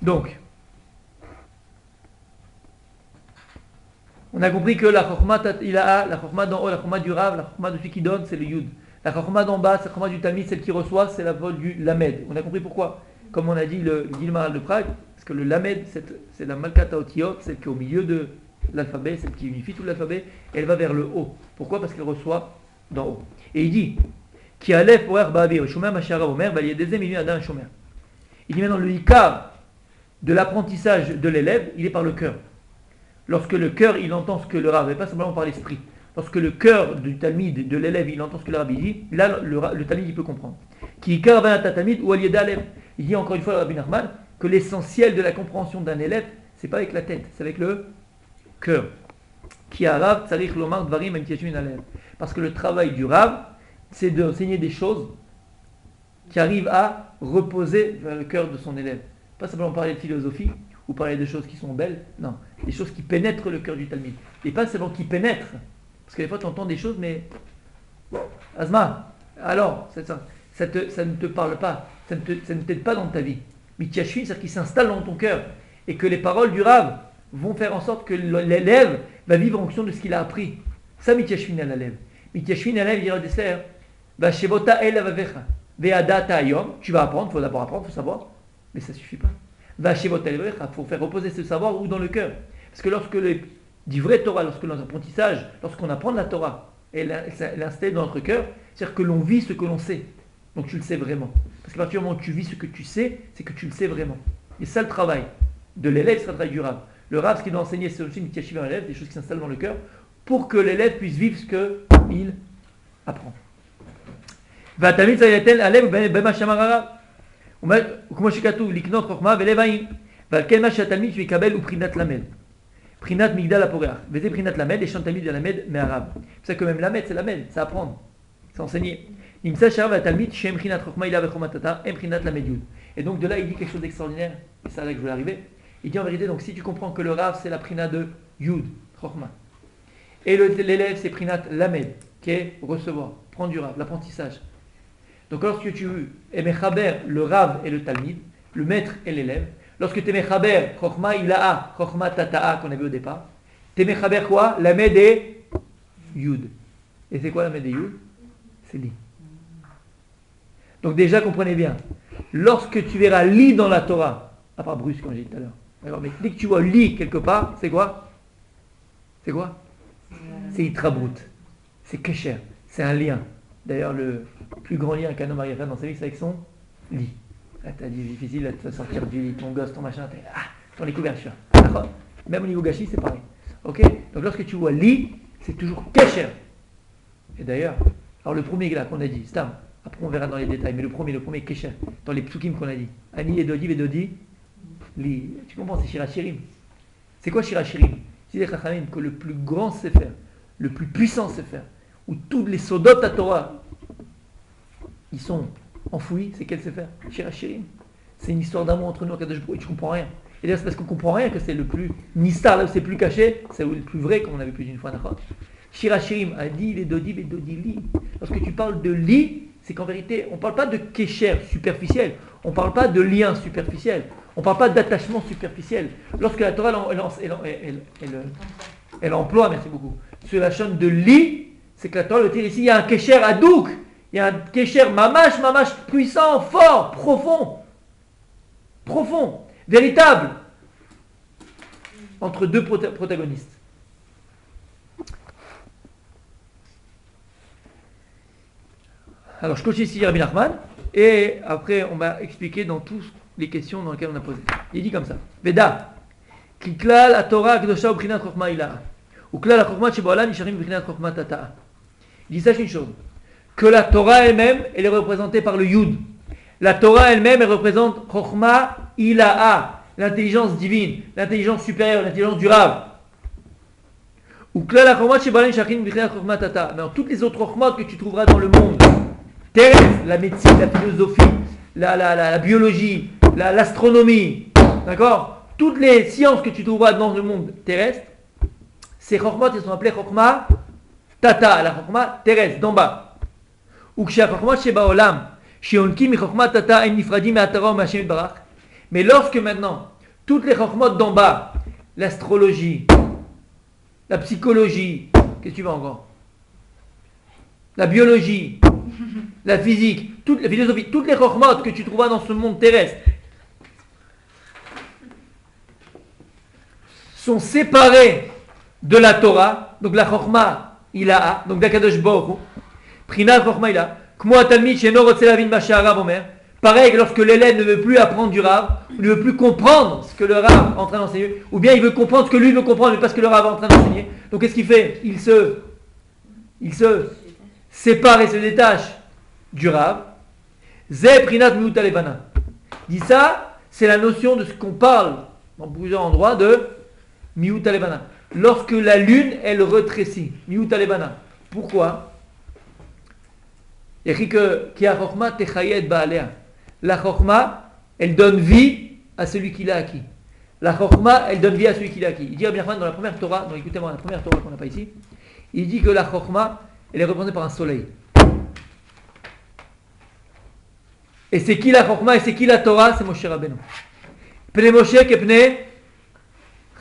Donc, on a compris que la chorma la chorma d'en haut, la chorma du Rav, la chorma de celui qui donne, c'est le Yud. La chorma d'en bas, c'est la chorma du Talmid, celle qui reçoit, c'est la vol du Lamed. On a compris pourquoi. Comme on a dit le Maharal de Prague, parce que le Lamed, c'est la Malkata Otiot, celle qui est au milieu de l'alphabet, celle qui unifie tout l'alphabet, et elle va vers le haut. Pourquoi? Parce qu'elle reçoit d'en haut. Et il dit, Ki Alef Oer Ba'avir, Shomer Mashara Omer, Valiedezem Inu Adam Shomer. Il dit maintenant le Ikar de l'apprentissage de l'élève, il est par le cœur. Lorsque le cœur, il entend ce que le Rav, et pas simplement par l'esprit. Lorsque le cœur du Talmid, de l'élève, il entend ce que le Rabbi dit, là, le Talmid, il peut comprendre. Qui Talmid ou il dit encore une fois le Rabbi Nachman que l'essentiel de la compréhension d'un élève, c'est pas avec la tête, c'est avec le cœur. Qui Rav tsarich lomar dvarim amtiashmin alev. Parce que le travail du Rav, c'est d'enseigner des choses qui arrivent à reposer vers le cœur de son élève. Pas simplement parler de philosophie ou parler de choses qui sont belles, non, des choses qui pénètrent le cœur du Talmid. Et pas seulement qui pénètrent, parce que des fois tu entends des choses, mais Azma, alors, ça ne te parle pas, ça ne t'aide pas dans ta vie. Mitiyashvin, c'est-à-dire qu'il s'installe dans ton cœur, et que les paroles du Rav vont faire en sorte que l'élève va vivre en fonction de ce qu'il a appris. Ça, Mitiyashvin à l'élève. Mitiyashvin à l'élève, il dira des slers, Vashevota el avavecha, ve'adata ayom, tu vas apprendre, il faut d'abord apprendre, il faut savoir, mais ça ne suffit pas. Vashevota el avavecha, il faut faire reposer ce savoir ou dans le cœur. Parce que lorsque du vrai Torah, lorsque notre apprentissage, lorsqu'on apprend de la Torah, elle installe dans notre cœur, c'est-à-dire que l'on vit ce que l'on sait. Donc tu le sais vraiment. Parce qu'à partir du moment où tu vis ce que tu sais, c'est que tu le sais vraiment. Et ça le travail de l'élève, c'est le travail du Rav. Le Rav, ce qu'il doit enseigner, c'est aussi une mitiyashiva à l'élève, des choses qui s'installent dans le cœur, pour que l'élève puisse vivre ce qu'il apprend. V'atamid zayatel alev b'ma shamarara. Como shekatu liknot chokma v'levaim. V'alken ma shatalmid shvikabel uprinat lamed. Prinat migdal aporeach. V'ze prinat lamed et chantamid de lamed me'arav. C'est ça que même lamed, c'est lamed, c'est apprendre, c'est enseigner. Imsa Sharav va Talmid, Shem Prinat Chokhma Ila Vechomatata, Em Prinat Lamed Yud. Et donc de là, il dit quelque chose d'extraordinaire, et c'est là que je voulais arriver. Il dit en vérité, donc si tu comprends que le Rav, c'est la Prina de Yud, Chokhma, et l'élève, c'est Prinat Lamed, qui est recevoir, prendre du Rav, l'apprentissage. Donc lorsque tu es Mechaber, le Rav et le Talmid, le maître et l'élève, lorsque tu es Mechaber, Chokhma Ila'a, Chokhma Tata'a, qu'on a vu au départ, tu es Mechaber quoi? Lamed et Yud. Et c'est quoi Lamed et Yud? C'est Li. Donc déjà, comprenez bien, lorsque tu verras Li dans la Torah, à part Bruce, comme j'ai dit tout à l'heure, mais dès que tu vois Li quelque part, c'est quoi? C'est quoi? C'est Itrabrut, c'est Kesher, c'est un lien. D'ailleurs, le plus grand lien qu'un homme arrive à faire dans sa vie, c'est avec son lit. Là, t'as dit difficile de sortir du lit, ton gosse, ton machin, ton lit couverture. Même au niveau gâchis, c'est pareil. Ok? Donc lorsque tu vois lit, c'est toujours Kesher. Et d'ailleurs, alors le premier là qu'on a dit, Stam, après on verra dans les détails, mais le premier Kesher, dans les psukim qu'on a dit, Ani et Dodi, li. Tu comprends, c'est Shirachirim. C'est quoi Shirachirim? C'est des Chachamim que le plus grand sefer, le plus puissant sefer, où toutes les sodot à Torah, ils sont enfouis, c'est quel sefer? Shirachirim. C'est une histoire d'amour entre nous, et tu comprends rien. Et d'ailleurs, c'est parce qu'on comprend rien que c'est le plus nistar, là où c'est plus caché, c'est le plus vrai, comme on avait plus d'une fois. Shirachirim a dit les Dodi et Dodi li. Lorsque tu parles de li, c'est qu'en vérité, on ne parle pas de kesher superficiel, on ne parle pas de lien superficiel, on ne parle pas d'attachement superficiel. Lorsque la Torah, elle emploie, merci beaucoup, sur la chaîne de li, c'est que la Torah le tire ici, il y a un kesher adouk, il y a un kesher mamash puissant, fort, profond, véritable, entre deux protagonistes. Alors je continue ici Rabbi Nachman, et après on va expliquer dans toutes les questions dans lesquelles on a posé. Il dit comme ça, Veda, ki klal ha-Torah kedosha u b'chinat chokhma ilaha, ou klal ha-chokhma sheba'olam nisharim b'chinat chokhma tata'a. Il dit sache une chose, que la Torah elle-même, elle est représentée par le Yud. La Torah elle-même, elle représente chokhma ilaha, l'intelligence divine, l'intelligence supérieure, l'intelligence du Rav. Ou klal ha-chokhma sheba'olam nisharim b'chinat chokhma tata'a. Mais dans toutes les autres chokhmot que tu trouveras dans le monde, terrestre, la médecine, la philosophie, la biologie, l'astronomie, d'accord? Toutes les sciences que tu trouveras dans le monde terrestre, ces chokhmot, elles sont appelées chokhma tata, la chokhma terrestre, d'en bas. Ou ksha chokhmot shebaolam, sheonki mi chokhma tata en nifradi me'atara ou me'Hashem barach. Mais lorsque maintenant, toutes les chokhmot d'en bas, l'astrologie, la psychologie, qu'est-ce que tu veux encore? La biologie, la physique, la philosophie, toutes les chokhmot que tu trouveras dans ce monde terrestre sont séparées de la Torah, donc la chokhma ilaha, donc d'Akadosh Baruch Hu, Prinat chokhma ilaha, kmo atalmid she'eno rotze lavin ma she'harav omer. Pareil que lorsque l'élève ne veut plus apprendre du Rav, ou ne veut plus comprendre ce que le Rav est en train d'enseigner, ou bien il veut comprendre ce que lui veut comprendre, mais pas ce que le Rav est en train d'enseigner. Donc qu'est-ce qu'il fait? Il se sépare et se détache du Rav. Zeh prinat miut alevana. Dit ça, c'est la notion de ce qu'on parle dans plusieurs endroits de miut alevana. Lorsque la lune, elle retrécit. Miut alevana. Pourquoi? Il écrit que Ki ha-chokhma techayed ba'alea. La chokhma, elle donne vie à celui qui l'a acquis. La chokhma, elle donne vie à celui qui l'a acquis. Il dit bien dans la première Torah, donc écoutez-moi, la première Torah qu'on n'a pas ici, il dit que la chokhma, elle est représentée par un soleil. Et c'est qui la chokhma et c'est qui la Torah? C'est Moshe Rabbeinu. Pnei Moshe que pnei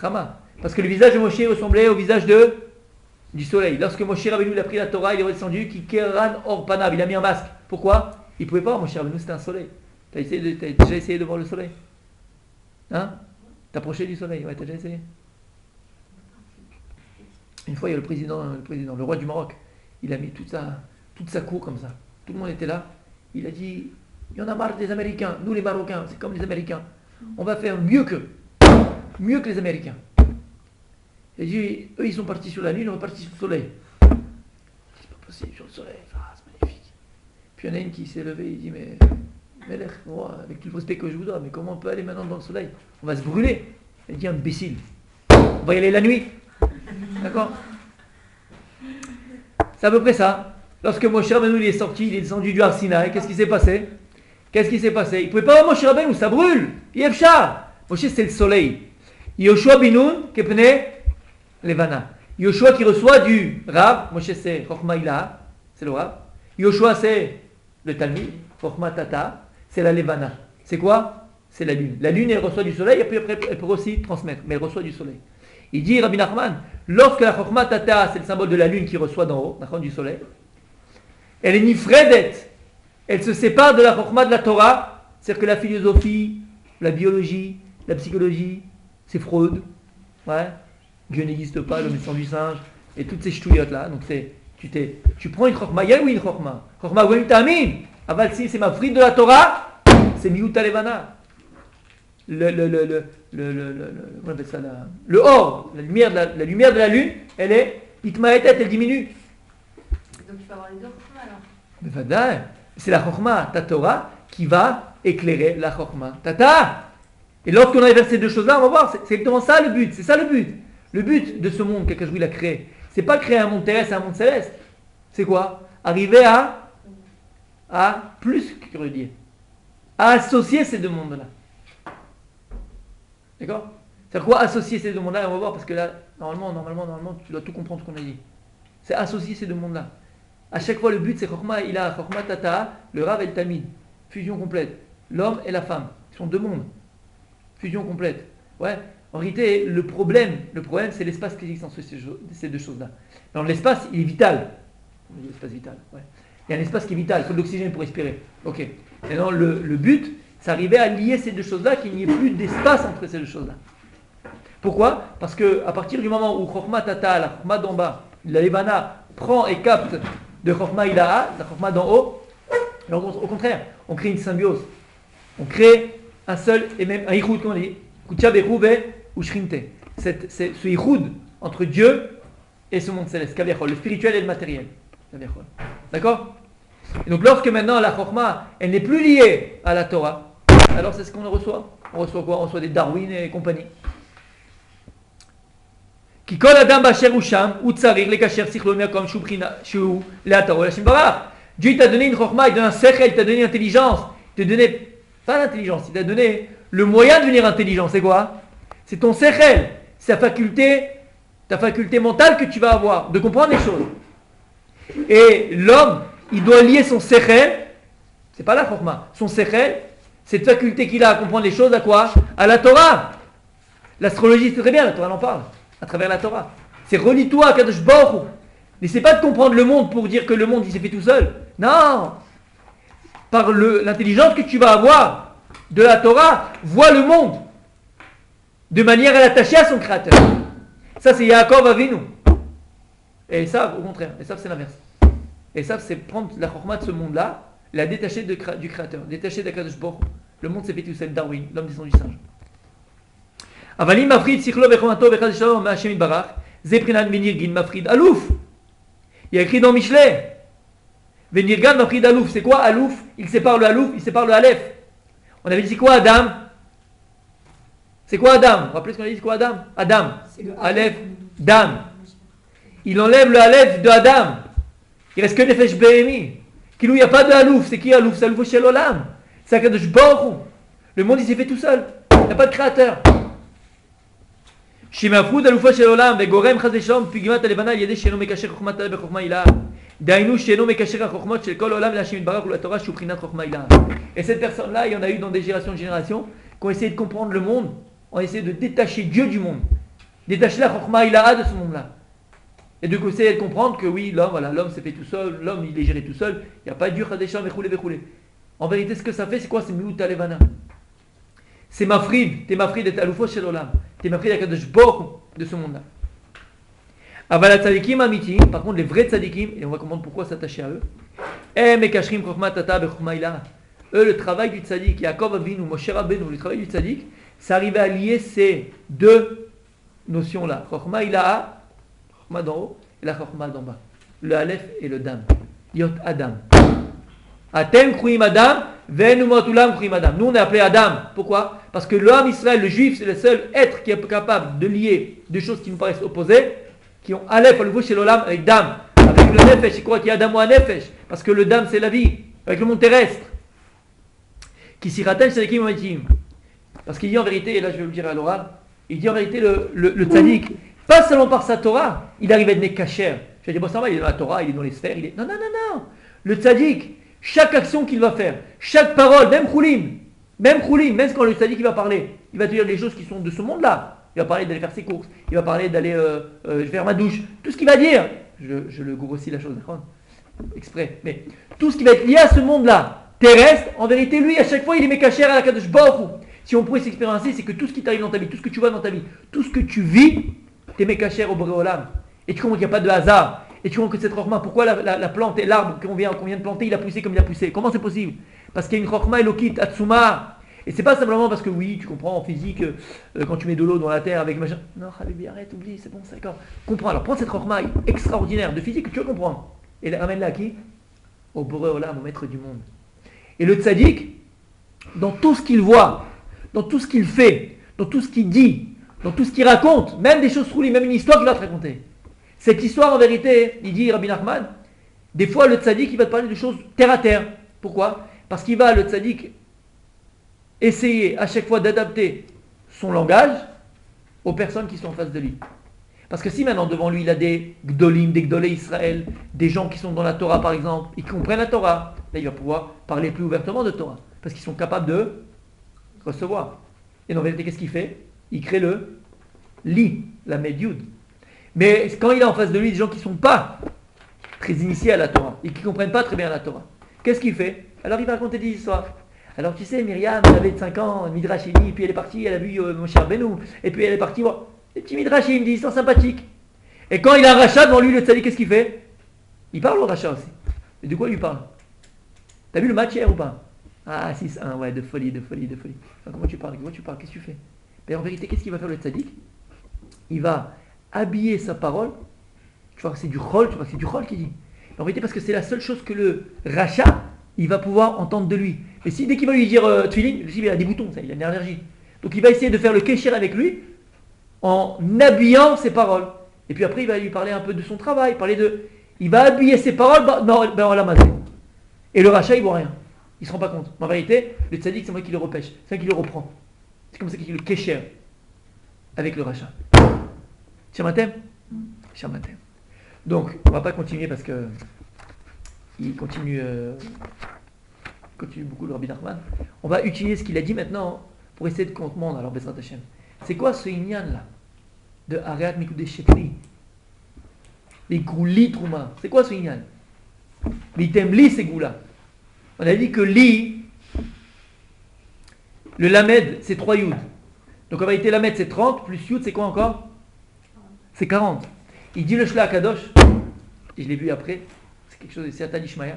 Chama. Parce que le visage de Moshe ressemblait au visage du soleil. Lorsque Moshe Rabbeinu a pris la Torah, il est redescendu qui keran or panav. Il a mis un masque. Pourquoi? Il ne pouvait pas voir Moshe Rabbeinu, c'était un soleil. T'as déjà essayé de voir le soleil? Hein? T'approcher du soleil? Ouais, t'as déjà essayé? Une fois, il y a le président, le roi du Maroc. Il a mis toute sa cour comme ça. Tout le monde était là. Il a dit, il y en a marre des Américains. Nous, les Marocains, c'est comme les Américains. On va faire mieux qu'eux. Mieux que les Américains. Il a dit, eux, ils sont partis sur la lune, on est partis sur le soleil. C'est pas possible, sur le soleil. Ah, c'est magnifique. Puis il y en a une qui s'est levée, il dit, mais avec tout le respect que je vous dois, mais comment on peut aller maintenant dans le soleil? On va se brûler. Il dit, imbécile. On va y aller la nuit. D'accord? C'est à peu près ça. Lorsque Moshe Rabbeinu il est sorti, il est descendu du Har Sinaï, qu'est-ce qui s'est passé? Il ne pouvait pas voir Moshe Rabbeinu, ça brûle. Yefcha. Moshe c'est le soleil. Yoshua Binoun, Kepne, Levana. Yoshua qui reçoit du Rav, Moshe c'est Chochma Ilaha, c'est le Rav. Yoshua c'est le Talmid, Chochma Tata, c'est la Levana. C'est quoi? C'est la lune. La lune elle reçoit du soleil et puis après elle peut aussi transmettre, mais elle reçoit du soleil. Il dit Rabbi Nachman, lorsque la Chochma Tata c'est le symbole de la lune qui reçoit d'en haut, du soleil, elle est nifredet, elle se sépare de la Chochma de la Torah, c'est-à-dire que la philosophie, la biologie, la psychologie, c'est Freud, ouais. Dieu n'existe pas, l'homme est sans du singe, et toutes ces ch'touillottes là. Donc tu prends une chokma, y'a oui une chokma. Chokma, oui, t'amin. Aval si c'est ma frite de la Torah, c'est miuta levana. On appelle ça le or, la lumière de la lune, elle est itmaetet, elle diminue. Donc il faut avoir les deux chokma alors. Mais vadaï, c'est la chokma, ta Torah, qui va éclairer la chokma, tata. Et lorsqu'on a inversé ces deux choses-là, on va voir, c'est exactement ça le but, c'est ça le but. Le but de ce monde qu'Akadosh il a créé, c'est pas créer un monde terrestre et un monde céleste. C'est quoi? Arriver à plus que redire, à associer ces deux mondes-là. D'accord? C'est quoi associer ces deux mondes-là? On va voir parce que là, normalement, tu dois tout comprendre ce qu'on a dit. C'est associer ces deux mondes-là. À chaque fois, le but c'est Chochma Ilaha, Chochma Tata, le Rav et le Talmid. Fusion complète. L'homme et la femme. Ils sont deux mondes. Fusion complète. Ouais. En réalité, le problème, c'est l'espace qui existe entre ces deux choses-là. Alors l'espace, il est vital. L'espace vital, ouais. Il y a un espace qui est vital, il faut de l'oxygène pour respirer. Ok. Maintenant, le but, c'est d'arriver à lier ces deux choses-là, qu'il n'y ait plus d'espace entre ces deux choses-là. Pourquoi? Parce qu'à partir du moment où Chochma Tata, la Chochma d'en bas, la Levana, prend et capte de Chochma Ilaha, la Chochma d'en haut, alors, au contraire, on crée une symbiose. On crée un seul et même, un ichoud, comme on dit, Kucha Berube ou Shrinte. Ce ichoud entre Dieu et ce monde céleste, le spirituel et le matériel. D'accord? Et donc lorsque maintenant la Chochma, elle n'est plus liée à la Torah, alors c'est ce qu'on reçoit. On reçoit quoi? On reçoit des Darwin et compagnie. Qui kol adam basher usham ou tsarir le kasher sichlo comme shuprina shu la Torah la barach. Dieu t'a donné une Chochma, il t'a donné un sechel, il t'a donné une intelligence, il t'a donné pas l'intelligence, il t'a donné le moyen de devenir intelligent. C'est quoi? C'est ton sechel, c'est ta faculté mentale que tu vas avoir de comprendre les choses. Et l'homme, il doit lier son sechel, c'est pas la Chochma, son sechel, cette faculté qu'il a à comprendre les choses, à quoi? À la Torah. L'astrologie, c'est très bien, la Torah en parle, à travers la Torah. C'est relie-toi à Kadosh Baruch Hu. N'essaie pas de comprendre le monde pour dire que le monde, il s'est fait tout seul. Non! Par l'intelligence que tu vas avoir de la Torah, vois le monde de manière à l'attacher à son créateur. Ça, c'est Yaakov Avinu. Et ça, au contraire, et ça, c'est l'inverse. Et ça, c'est prendre la Chochma de ce monde-là, la détacher du créateur, détacher d'Akadosh Baruch Hu. Le monde s'est fait tout seul, Darwin, l'homme descend du singe. Avalim mafrid sichlo bechomato bechad shalom ma'ashem itbarach, zeprinan venirgin mafrid alouf. Il y a écrit dans Michelet. Venirgan mafrid alouf. C'est quoi alouf? Il sépare le alouf, il sépare le aleph. On avait dit c'est quoi Adam? C'est quoi Adam? Vous vous rappelez ce qu'on a dit? C'est quoi Adam? Adam. Aleph, Dam. Il enlève le aleph de Adam. Il reste que Nefesh Behemi. Qu'il n'y a pas de alouf. C'est qui alouf? C'est alouf shel olam. C'est Akadosh Baruch Hu. Le monde il s'est fait tout seul. Il n'y a pas de créateur. Shimafrud aloufa shel olam vegorem chas v'shalom pigimat alevana yedeh sheno mekasher chochmat tala bechokma ilaha. Dainu sheno mekasher chochmat shel kol olam l'Hashem yitbarach la Torah shuprinat chochma ilaha. Et cette personne-là, il y en a eu dans des générations qui ont essayé de comprendre le monde, ont essayé de détacher Dieu du monde, détacher la chochma ilaha de ce monde-là. Et de essayer de comprendre que oui, l'homme s'est fait tout seul, l'homme il est géré tout seul, il n'y a pas de Dieu chas v'shalom vechule. En vérité, ce que ça fait, c'est quoi? C'est miuta levana. C'est mafrid, t'es mafrid et aloufo shel olam. T'es mafrid avec Akadosh Baruch Hu de ce monde-là. Aval tzadikim amiti, par contre les vrais tzadikim, et on va comprendre pourquoi s'attacher à eux. Mekashrim chochma tata bechokma ilaha. Eux, le travail du tzadik, Yaakov Avinu, Moshe Rabbeinu, le travail du tzadik, c'est arriver à lier ces deux notions-là. Chochma ilaha, chochma d'en haut, et la chochma d'en bas. Le aleph et le dam. Yot Adam. Atem kruim Adam, venu matulam kruim Adam. Nous on est appelé Adam. Pourquoi? Parce que l'homme Israël, le juif, c'est le seul être qui est capable de lier deux choses qui nous paraissent opposées, qui ont Aleph, le chez l'olam, avec Dam, avec avec le nefesh. C'est quoi qu'il y a d'amo à nefesh? Parce que le dam c'est la vie, avec le monde terrestre. Qui s'y rattache, c'est l'équipe maritime. Parce qu'il dit en vérité, et là je vais vous le dire à l'oral, il dit en vérité le tzaddik, pas seulement par sa Torah, il arrive à être nekacher. Je vais dire, bon ça va, il est dans la Torah, il est dans les sphères, il est... Non, non, non, non. Le tzaddik, chaque action qu'il va faire, chaque parole, même choulim, même quand le tzaddik il va parler, il va te dire des choses qui sont de ce monde-là. Il va parler d'aller faire ses courses, il va parler d'aller faire ma douche, tout ce qu'il va dire. Je le grossis la chose, d'accord, exprès. Mais tout ce qui va être lié à ce monde-là, terrestre, en vérité, lui, à chaque fois, il est mécacher à la Kadosh Baruch Hu. Si on pouvait s'expérimenter, c'est que tout ce qui t'arrive dans ta vie, tout ce que tu vois dans ta vie, tout ce que tu vis, t'es mécacher au Boré Olam. Et tu comprends qu'il n'y a pas de hasard. Et tu comprends que cette chorma, pourquoi la plante et l'arbre qu'on vient de planter, il a poussé comme il a poussé. Comment c'est possible? Parce qu'il y a une chorma elokit, atsuma. Et c'est pas simplement parce que oui, tu comprends en physique, quand tu mets de l'eau dans la terre avec machin. Non, Habibi, arrête, oublie, c'est bon, c'est d'accord. Comprends. Alors prends cette chorma extraordinaire de physique que tu vas comprendre. Et ramène-la à qui? Au Boré Olam, au maître du monde. Et le tzaddik, dans tout ce qu'il voit, dans tout ce qu'il fait, dans tout ce qu'il dit, dans tout ce qu'il raconte, même des choses trouées, même une histoire qu'il va te raconter. Cette histoire, en vérité, il dit Rabbi Nachman, des fois le tzaddik, il va te parler de choses terre à terre. Pourquoi? Parce qu'il va, le tzaddik, essayer à chaque fois d'adapter son langage aux personnes qui sont en face de lui. Parce que si maintenant devant lui il a des gdolim, des gdolé Israël, des gens qui sont dans la Torah par exemple, et qui comprennent la Torah, là il va pouvoir parler plus ouvertement de Torah, parce qu'ils sont capables de recevoir. Et en vérité, qu'est-ce qu'il fait? Il crée le li, la médiud. Mais quand il a en face de lui des gens qui ne sont pas très initiés à la Torah, et qui ne comprennent pas très bien la Torah, qu'est-ce qu'il fait? Alors il va raconter des histoires. Alors tu sais, Myriam, elle avait 5 ans, Midrash il dit, et puis elle est partie, elle a vu mon cher Benou, et puis elle est partie voir. Les petits midrashim, des histoires sympathiques. Et quand il a un rachat devant lui, le tzaddik, qu'est-ce qu'il fait? Il parle au rachat aussi. Et de quoi il lui parle? T'as vu le match hier ou pas? Ah, 6-1, ouais, de folie. Enfin, comment tu parles? Qu'est-ce que tu fais? Mais en vérité, qu'est-ce qu'il va faire le tzaddik? Il va habiller sa parole. Tu vois, c'est du chol, qu'il dit. En vérité, parce que c'est la seule chose que le rachat, il va pouvoir entendre de lui. Mais si dès qu'il va lui dire tefillin, il a des boutons, ça, il a une allergie. Donc il va essayer de faire le kécher avec lui, en habillant ses paroles. Et puis après, il va lui parler un peu de son travail, il va habiller ses paroles, on l'a masé. Et le rachat, il voit rien. Il ne se rend pas compte. Mais en vérité, le tzaddik, c'est moi qui le repêche, c'est moi qui le reprend. C'est comme ça qu'il le kécher avec le rachat. Shamatem. Donc, on ne va pas continuer parce que il continue beaucoup le Rabbi Nachman. On va utiliser ce qu'il a dit maintenant pour essayer de comprendre. Alors, Bezrat Hashem. C'est quoi ce inyan là de Areat Mikoudé Shetli? Les goulis trouma. C'est quoi ce inyan? L'item li c'est goula. On a dit que li, le lamed c'est 3 yud. Donc en vérité lamed c'est 30 plus yud c'est quoi encore? C'est 40. Il dit le Shla Kadosh, et je l'ai vu après, c'est quelque chose de Sertan Ishmael.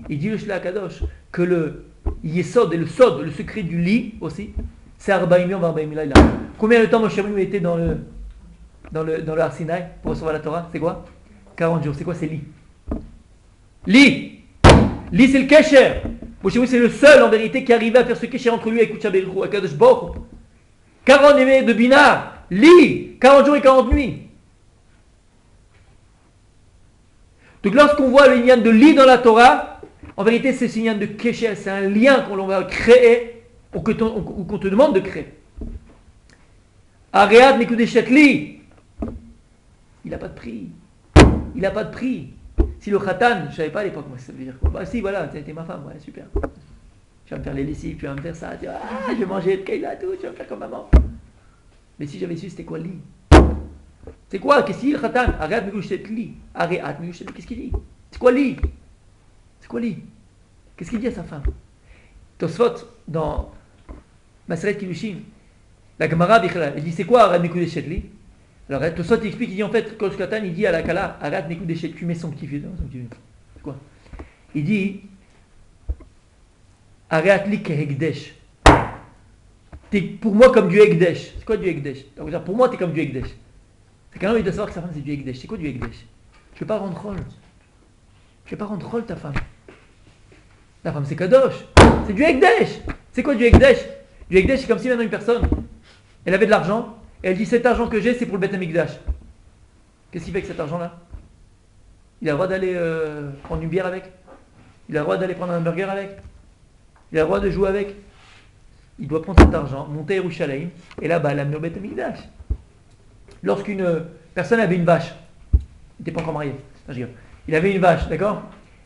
Il dit le Shla Kadosh que le yesod et le sod, le secret du li aussi, c'est Arbaïm Yom Arbaïm Layla. Combien de temps Moshe Rabbeinu était dans le Har Sinaï pour recevoir la Torah? C'est quoi? 40 jours. C'est quoi? C'est li. Li c'est le Kesher. Moshe Rabbeinu c'est le seul en vérité qui arrivait à faire ce Kesher entre lui et Kutcha Berou, à Kadosh Baruch Hu. 40 émets de Bina. Li 40 jours et 40 nuits. Donc lorsqu'on voit le lien de li dans la Torah, en vérité c'est ce lien de Kesher, c'est un lien qu'on va créer ou qu'on te demande de créer. Areat Mikoudé Shetli, il n'a pas de prix. Si le khatan, je ne savais pas à l'époque, moi, ça veut dire quoi? Bah si, voilà, c'était ma femme, ouais, super. Tu vas me faire les lessives, tu vas me faire ça, je vais manger de Keila, tout, tu vas me faire comme maman. Mais si j'avais su, c'était quoi li? C'est quoi? Qu'est-ce qu'il dit le khatan? Areat Mikoudé Shetli. Areat Mikoudé Shetli, qu'est-ce qu'il dit? C'est quoi li? Qu'est-ce qu'il dit à sa femme? Tosfot, dans Maseret Kiddushin, la Gemara il dit c'est quoi Arat Mikoudé Shetli? Alors Tosfot il explique, il dit en fait, Kol Shkatan, il dit à la Kala, Arat Mikoudé Shetli, tu mets son petit-fils. C'est quoi? Il dit Arat li kehegdesh. T'es pour moi comme du Hegdesh. C'est quoi du Hegdesh? Pour moi, t'es comme du Hegdesh. C'est quand même il doit savoir que sa femme c'est du Hegdesh. C'est quoi du Hegdesh? Je vais pas rendre rôle ta femme. La femme c'est Kadosh. C'est du Hegdesh. C'est quoi du Hegdesh? Du Hegdesh, c'est comme si maintenant une personne, elle avait de l'argent, et elle dit cet argent que j'ai, c'est pour le Beth Amikdash. Qu'est-ce qu'il fait avec cet argent-là? Il a le droit d'aller prendre une bière avec. Il a le droit d'aller prendre un burger avec. Il a le droit de jouer avec. Il doit prendre cet argent, monter à Yerushalayim, et là-bas, l'amener au Beth Amikdash. Lorsqu'une personne avait une vache, il n'était pas encore marié, non, je rigole. Il avait une vache, d'accord?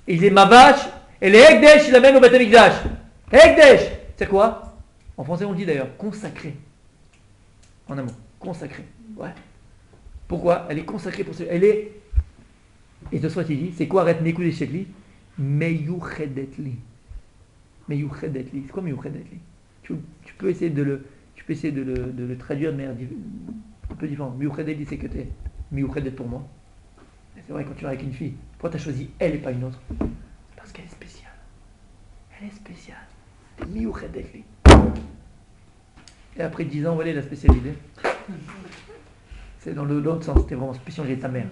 Et il disait, ma vache, elle est Ekdesh, il l'amène au Beth Amikdash. Ekdesh, c'est quoi? En français, on dit d'ailleurs, consacré. En un mot, consacré. Ouais. Pourquoi? Elle est consacrée pour ce. Elle est. Et de soit il dit, c'est quoi arrête Nekou des Shekli? Meyuchedetli. Meyuchedetli. C'est quoi Meyuchedetli? Tu peux essayer de le traduire de manière un peu différente. Meyuchedetli, c'est que tu es Meyuchedet pour moi. Et c'est vrai, quand tu vas avec une fille, pourquoi tu as choisi elle et pas une autre? Parce qu'elle est spéciale. Elle est spéciale. T'es Meyuchedetli. Et après 10 ans, voilà la spécialité. C'est dans l'autre sens, t'es vraiment spécial, j'ai ta mère.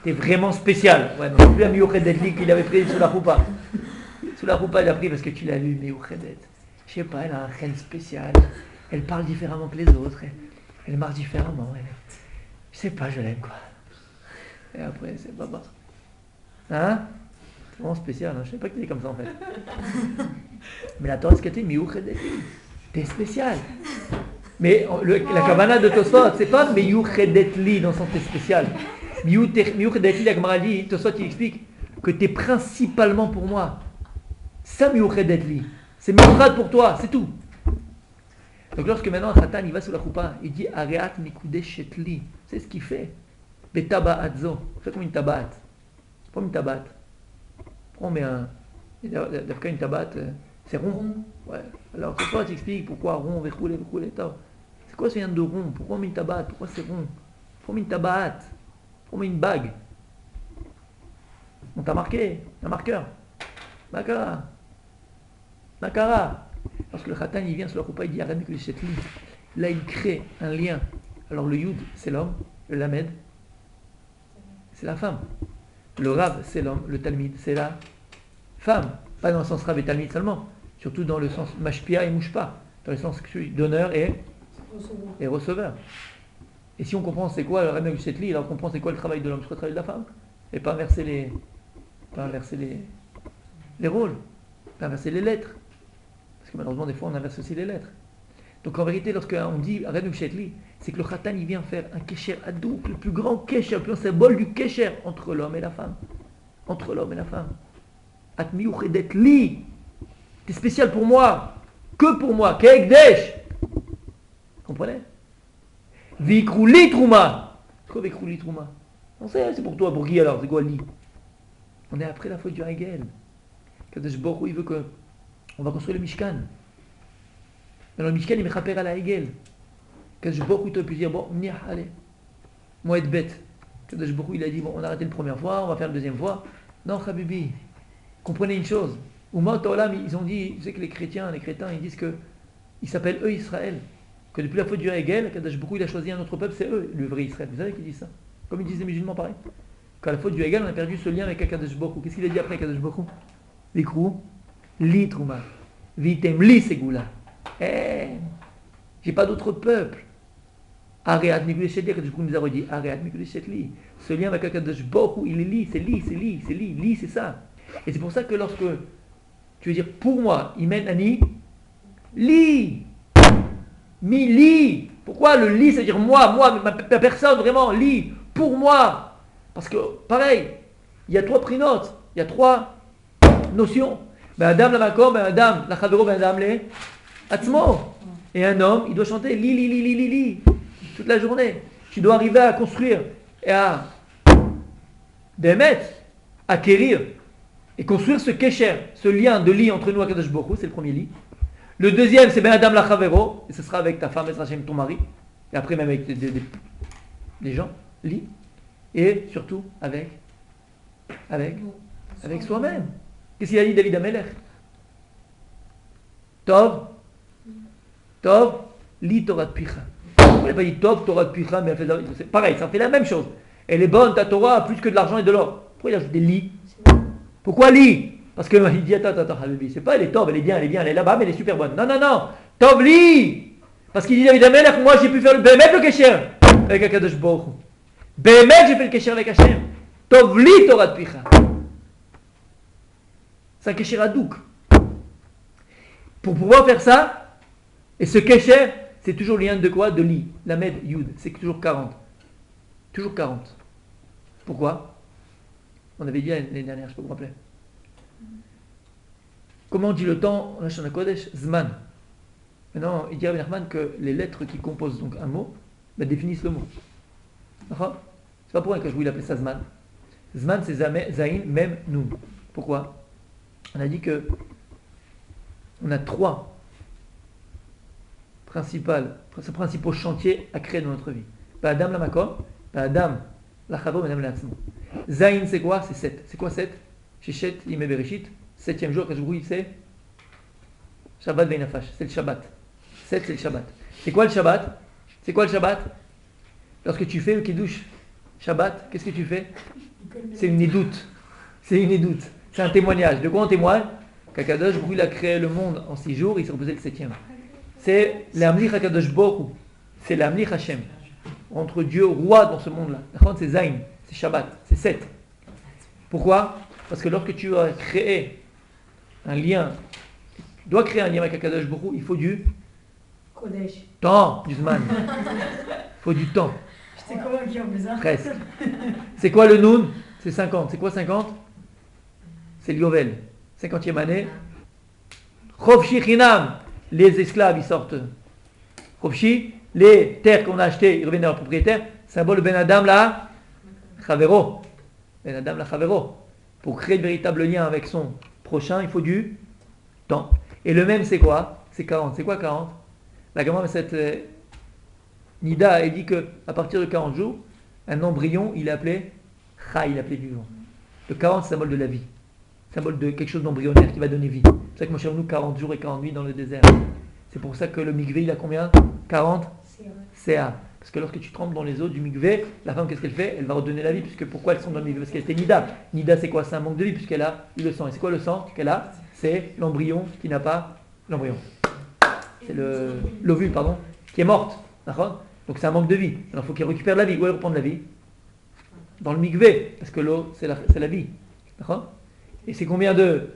T'es vraiment spécial. Ouais, non, c'est plus un Meyuchedet qu'il avait pris sous la roupa. Sous la roupa, il a pris parce que tu l'as lu, Meyuchedet. Je sais pas, elle a un reine spécial. Elle parle différemment que les autres. Elle marche différemment. Je sais pas, je l'aime quoi. Et après, c'est baba. Hein? C'est vraiment spécial, hein? Je sais pas que t'es comme ça en fait. Mais la Torah, c'est que t'es Meyuchedet. T'es spécial. Mais la kavana de Tosfot, c'est pas Meyuchedetli dans son sens spécial. Meyuchedetli, la Gemara dit, Tosfot il explique que tu es principalement pour moi. Ça Meyuchedetli. C'est Meyuchad pour toi, c'est tout. Donc lorsque maintenant Khatan il va sous la choupa, il dit Areat Nikude Shetli. C'est ce qu'il fait. Betabaat zo. Fais comme une tabat. Prends une tabat. Prends mais un. D'après une tabat, c'est rond. Ouais. Alors Tosfot explique pourquoi rond, vechoule, c'est quoi ce lien de rond? Pourquoi on met une tabat? Pourquoi c'est rond? Pourquoi on met une tabat? Pourquoi on met une bague? On t'a marqué, un marqueur. Makara. Lorsque le Khatan il vient sur la roupa, il dit Arrête que cette ligne. Là il crée un lien. Alors le Yud c'est l'homme, le Lamed c'est la femme. Le Rav c'est l'homme, le Talmid c'est la femme. Pas dans le sens Rav et Talmid seulement. Surtout dans le sens mashpia et mouchpa, dans le sens donneur et receveur. Et si on comprend c'est quoi le Ramel Setli, alors on comprend c'est quoi le travail de l'homme, c'est quoi le travail de la femme, et pas inverser les rôles, pas inverser les lettres. Parce que malheureusement des fois on inverse aussi les lettres. Donc en vérité lorsque on dit Ramel Setli, c'est que le Khatan il vient faire un kesher adouk, le plus grand kesher, le plus grand symbole du kesher entre l'homme et la femme. Entre l'homme et la femme. Atmiuchedet li. T'es spécial pour moi, que pour moi, qu'Ekdesh. Comprenez? Vikrouli Trouma. C'est quoi Vikrouli Trouma? On sait, c'est pour toi, pour qui alors? C'est quoi li? On est après la faute du Hegel. Kadosh Baruch Hu, il veut que on va construire le Mishkan. Mais le Mishkan, il me rappelle à la Hegel. Kadosh Baruch Hu, il pu dire bon, allez, moi être bête. Kadosh Baruch Hu, il a dit bon, on a arrêté la première fois, on va faire la deuxième fois. Non, Habibi, comprenez une chose. Umot Olam, ils ont dit, vous savez que les crétins, ils disent que ils s'appellent eux Israël. Que depuis la faute du Hegel, Kadosh Baruch Hu, il a choisi un autre peuple, c'est eux, le vrai Israël. Vous savez qu'ils disent ça? Comme ils disent les musulmans pareil. Qu'à la faute du Hegel, on a perdu ce lien avec Kadosh Baruch Hu. Qu'est-ce qu'il a dit après Kadosh Baruch Hu? Vikrou, li trouma, vitem li segula. J'ai pas d'autre peuple. Areat Mikudei Shetli, Kadosh Baruch Hu nous a redit, Areat Mikudei Shetli. Ce lien avec Kadosh Baruch Hu, il est li, c'est li, c'est ça. Et c'est pour ça que lorsque tu veux dire pour moi, il mène Ani, li, mi li. Pourquoi le li, c'est-à-dire moi, ma personne vraiment, li, pour moi. Parce que pareil, il y a trois prinotes, il y a trois notions. Ben Adam la makom, ben Adam la chavero, ben Adam le atzmo. Et un homme, il doit chanter li toute la journée. Tu dois arriver à construire et à acquérir et construire ce kesher, ce lien de li entre nous et Kadosh Baruch Hu, c'est le premier li. Le deuxième, c'est ben Adam la chavero, et ce sera avec ta femme, et Hashem, ton mari, et après même avec des gens, li, et surtout avec soi-même. Qu'est-ce qu'il a dit David Amelech? Tov, li Torah Picha. On n'a pas dit Tov, Torah Picha, mais c'est pareil, ça fait la même chose. Elle est bonne, ta Torah, plus que de l'argent et de l'or. Pourquoi il ajoute des li? Pourquoi li? Parce que il dit attends, Habibi, c'est pas elle est Tov, elle est bien, elle est là-bas, mais elle est super bonne. Non, Tov li! Parce qu'il dit David Amelech, moi j'ai pu faire le Bémet le Kesher avec Akadosh Baruch Hu. Bémet j'ai fait le Kesher avec Hashem. Tovli Torah Picha. C'est un kesher adouk. Pour pouvoir faire ça, et ce kesher, c'est toujours le lien de quoi? De li. La med, yud. C'est toujours 40. Toujours 40. Pourquoi? On avait dit l'année dernière, je ne sais pas vous vous rappelez. Comment on dit le temps en Shana Kodesh? Zman. Maintenant, il dit à Nachman que les lettres qui composent donc un mot définissent le mot. C'est pas pour rien que je voulais appeler ça Zman. Zman, c'est Zain, Mem, Nun. Pourquoi? On a dit que on a trois principaux chantiers à créer dans notre vie. Adam la makom, Adam la chavo, Adam la atzmo. Zain, c'est quoi? C'est 7. C'est quoi 7? Shechet, Yimei Bereshit. 7e jour, c'est Shabbat Beinafash. C'est le Shabbat. 7, c'est le Shabbat. C'est quoi le Shabbat? C'est quoi le Shabbat? Lorsque tu fais le Kiddush Shabbat, qu'est-ce que tu fais? C'est une édoute. C'est une édoute. C'est un témoignage. De quoi on témoigne? Qu'Akadosh Baruch Hu a créé le monde en 6 jours, il s'est reposé le 7e. C'est l'Amlich Akadosh Baruch Hu. C'est l'Amlich Hashem. Entre Dieu, roi dans ce monde-là. C'est Zain, c'est Shabbat, c'est 7. Pourquoi? Parce que lorsque tu as créé un lien, tu dois créer un lien avec Akadosh Baruch Hu, il faut du Kodesh. Temps, du Zman. Il faut du temps. Je t'ai convaincu en plus. Presque. C'est quoi le Noun? C'est 50. C'est quoi 50? C'est l'Yovel. 50e année. Chofshi Chinam. Les esclaves, ils sortent. Chofshi, les terres qu'on a achetées, ils reviennent à leur propriétaire. Symbole Ben Adam la Chavero. Ben Adam la Chavero. Pour créer de véritables liens avec son prochain, il faut du temps. Et le même, c'est quoi? C'est 40. C'est quoi 40? La gamme, cette Nida, elle dit qu'à partir de 40 jours, un embryon, il est appelé Cha, il est appelé vivant. Le 40, c'est symbole de la vie. Symbole de quelque chose d'embryonnaire qui va donner vie. C'est pour ça que moi, chez nous, 40 jours et 40 nuits dans le désert. C'est pour ça que le mikvé, il a combien? 40 CA. Parce que lorsque tu trempes dans les eaux du mikvé, la femme, qu'est-ce qu'elle fait? Elle va redonner la vie. Puisque pourquoi elles sont dans le mikvé? Parce qu'elle était Nida. Nida, c'est quoi? C'est un manque de vie, puisqu'elle a eu le sang. Et c'est quoi le sang qu'elle a? C'est l'embryon qui n'a pas l'embryon. C'est l'ovule, pardon, qui est morte. D'accord? Donc c'est un manque de vie. Alors il faut qu'il récupère la vie. Où elle reprend la vie? Dans le mikvé. Parce que l'eau, c'est la vie. D'accord? Et c'est combien de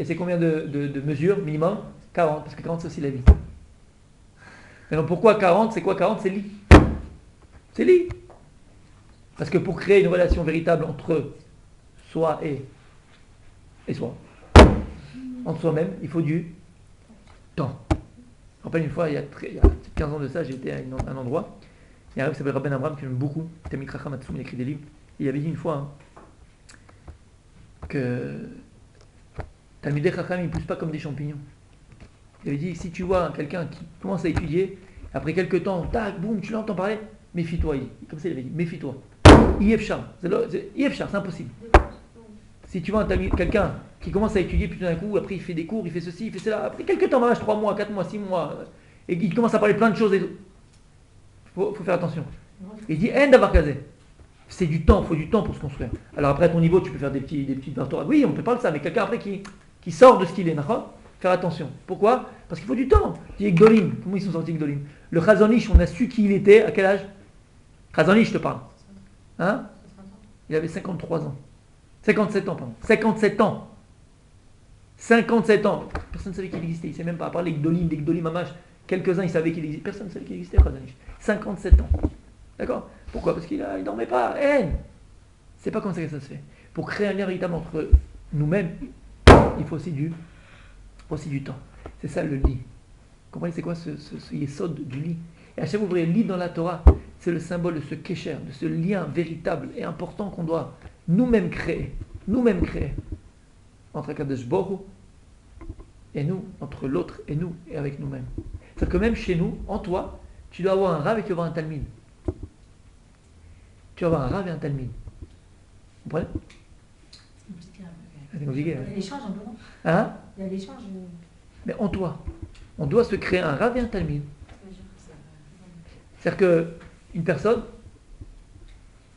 mesures minimum? 40. Parce que 40, c'est aussi la vie. Maintenant, pourquoi 40? C'est quoi 40? C'est lit. C'est lit. Parce que pour créer une relation véritable entre soi et soi, entre soi-même, il faut du temps. Je me rappelle une fois, il y a 15 ans de ça, j'étais à un endroit. Il y a un homme qui s'appelle Rabben Amram, que j'aime beaucoup. Tamit Chacham Atsoum, il écrit des livres. Il avait dit une fois que Talmidei Chacham, il ne pousse pas comme des champignons. Il avait dit, si tu vois quelqu'un qui commence à étudier, après quelques temps, tac, boum, tu l'entends parler, méfie-toi. Comme ça, il avait dit, méfie-toi. Yefchar, c'est impossible. Si tu vois quelqu'un qui commence à étudier, puis tout d'un coup, après il fait des cours, il fait ceci, il fait cela, après quelques temps, 3 mois, 4 mois, 6 mois, et il commence à parler plein de choses et tout. Faut faire attention. Il dit, en d'avoir casé. C'est du temps, il faut du temps pour se construire. Alors après, à ton niveau, tu peux faire des petites Torah. Oui, on peut parler de ça, mais quelqu'un après qui sort de ce qu'il est, d'accord? Faire attention. Pourquoi? Parce qu'il faut du temps. Tu dis Gdolim, comment ils sont sortis Gdolim? Le Chazon Ish, on a su qui il était, à quel âge? Chazon Ish, je te parle. Hein? Il avait 53 ans. 57 ans, pardon. 57 ans. 57 ans. Personne ne savait qu'il existait. Il ne sait même pas. À part les Gdolim Mamash, quelques-uns, ils savaient qu'il existait. Personne ne savait qu'il existait, Chazon Ish. 57 ans. D'accord? Pourquoi? Parce qu'il ne dormait pas. C'est pas comme ça que ça se fait. Pour créer un lien véritable entre nous-mêmes, il faut aussi du temps. C'est ça le lit. Vous comprenez, c'est quoi ce yesod du lit? Et à chaque fois que vous voyez le lit dans la Torah, c'est le symbole de ce kesher, de ce lien véritable et important qu'on doit nous-mêmes créer entre Akadosh Baruch Hu et nous, entre l'autre et nous, et avec nous-mêmes. C'est-à-dire que même chez nous, en toi, tu dois avoir un rav et tu dois avoir un talmid. Tu dois avoir un rav et un talmid. Vous comprenez? C'est compliqué. Il y a l'échange un peu, non? Hein? Il y a l'échange. Mais en toi, on doit se créer un rav et un talmid. C'est-à-dire qu'une personne,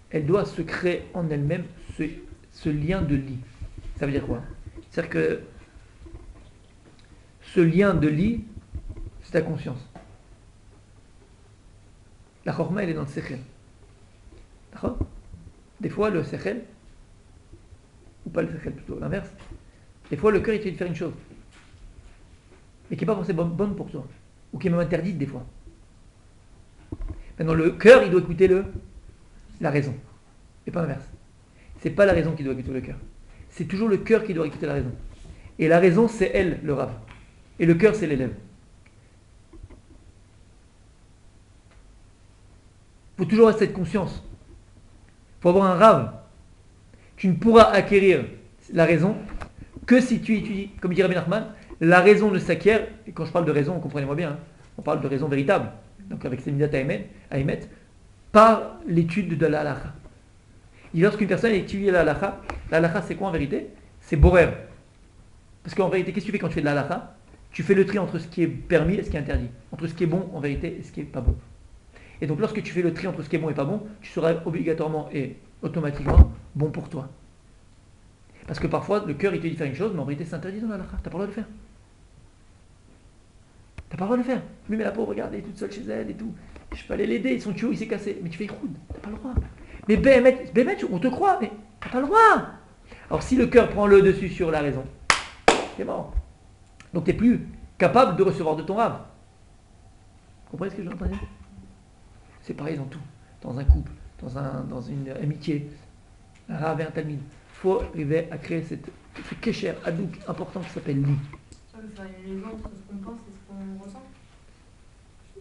elle doit se créer en elle-même ce lien de lit. Ça veut dire quoi? C'est-à-dire que ce lien de lit, c'est ta conscience. La chorma, elle est dans le sechel. D'accord? Des fois, le sechel, ou pas le sechel plutôt, l'inverse. Des fois, le cœur, il te fait faire une chose, mais qui n'est pas forcément bonne pour toi, ou qui est même interdite des fois. Maintenant, le cœur, il doit écouter la raison, et pas l'inverse. C'est pas la raison qui doit écouter le cœur. C'est toujours le cœur qui doit écouter la raison. Et la raison, c'est elle, le rave. Et le cœur, c'est l'élève. Il faut toujours avoir cette conscience. Il faut avoir un rave. Tu ne pourras acquérir la raison que si tu étudies. Comme dit Rabbi Nachman, la raison ne s'acquiert, et quand je parle de raison, comprenez-moi bien, on parle de raison véritable, donc avec ses midat à émettre, par l'étude de la halakha. Et lorsqu'une personne étudie la halakha c'est quoi en vérité? C'est borer. Parce qu'en vérité, qu'est-ce que tu fais quand tu fais de la halakha? Tu fais le tri entre ce qui est permis et ce qui est interdit. Entre ce qui est bon en vérité et ce qui n'est pas bon. Et donc lorsque tu fais le tri entre ce qui est bon et pas bon, tu seras obligatoirement et automatiquement bon pour toi. Parce que parfois, le cœur il te dit de faire une chose, mais en vérité c'est interdit dans la halakha. T'as pas le droit de le faire. T'as pas le droit de le faire. Lui, mais la pauvre, regarde, elle est toute seule chez elle et tout. Je peux aller l'aider, son tuyau il s'est cassé. Mais tu fais route, t'as pas le droit. Mais Bémet, on te croit, mais t'as pas le droit. Alors si le cœur prend le dessus sur la raison, c'est mort. Donc tu n'es plus capable de recevoir de ton rave. Vous comprenez ce que je veux dire? C'est pareil dans tout. Dans un couple, dans une amitié, un rave et un talmid. Il faut arriver à créer ce kécher, adouk important qui s'appelle li. Ça veut faire une liaison entre ce qu'on pense et ce qu'on ressent.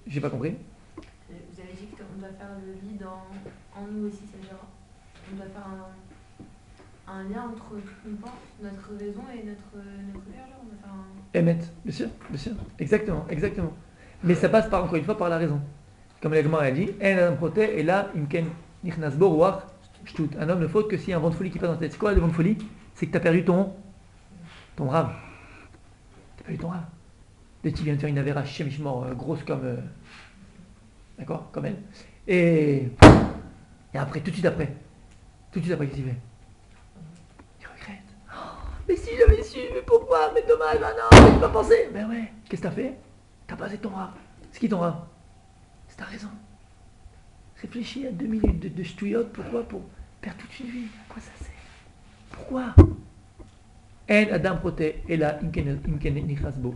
J'ai pas compris. Vous avez dit qu'on doit faire le lit en nous aussi, c'est-à-dire on doit faire un lien entre ce qu'on pense, notre raison et notre cœur. On doit faire un... Émet, bien sûr, exactement. Mais ça passe par, encore une fois, par la raison. Comme l'Agmar a dit, et là, un homme ne faute que s'il y a un vent de folie qui passe dans ta tête. C'est quoi le vent de folie? C'est que tu as perdu ton rave. Tu as perdu ton rave. Dès qu'il vient de faire une avéra chémichement grosse comme... d'accord? Comme elle. Et après, tout de suite après, qu'est-ce qu'il fait? Il regrette. Oh, mais si j'avais su, mais pourquoi? Mais dommage, ah non, mais j'ai pas pensé. Ben ouais, qu'est-ce que t'as fait? T'as passé ton rave. C'est qui ton rave? C'est ta raison. Réfléchis à 2 minutes de ch'touillotte, pourquoi? Pour perdre toute une vie. À quoi ça sert? Pourquoi? En Adam proté, et là, imken nichasbo.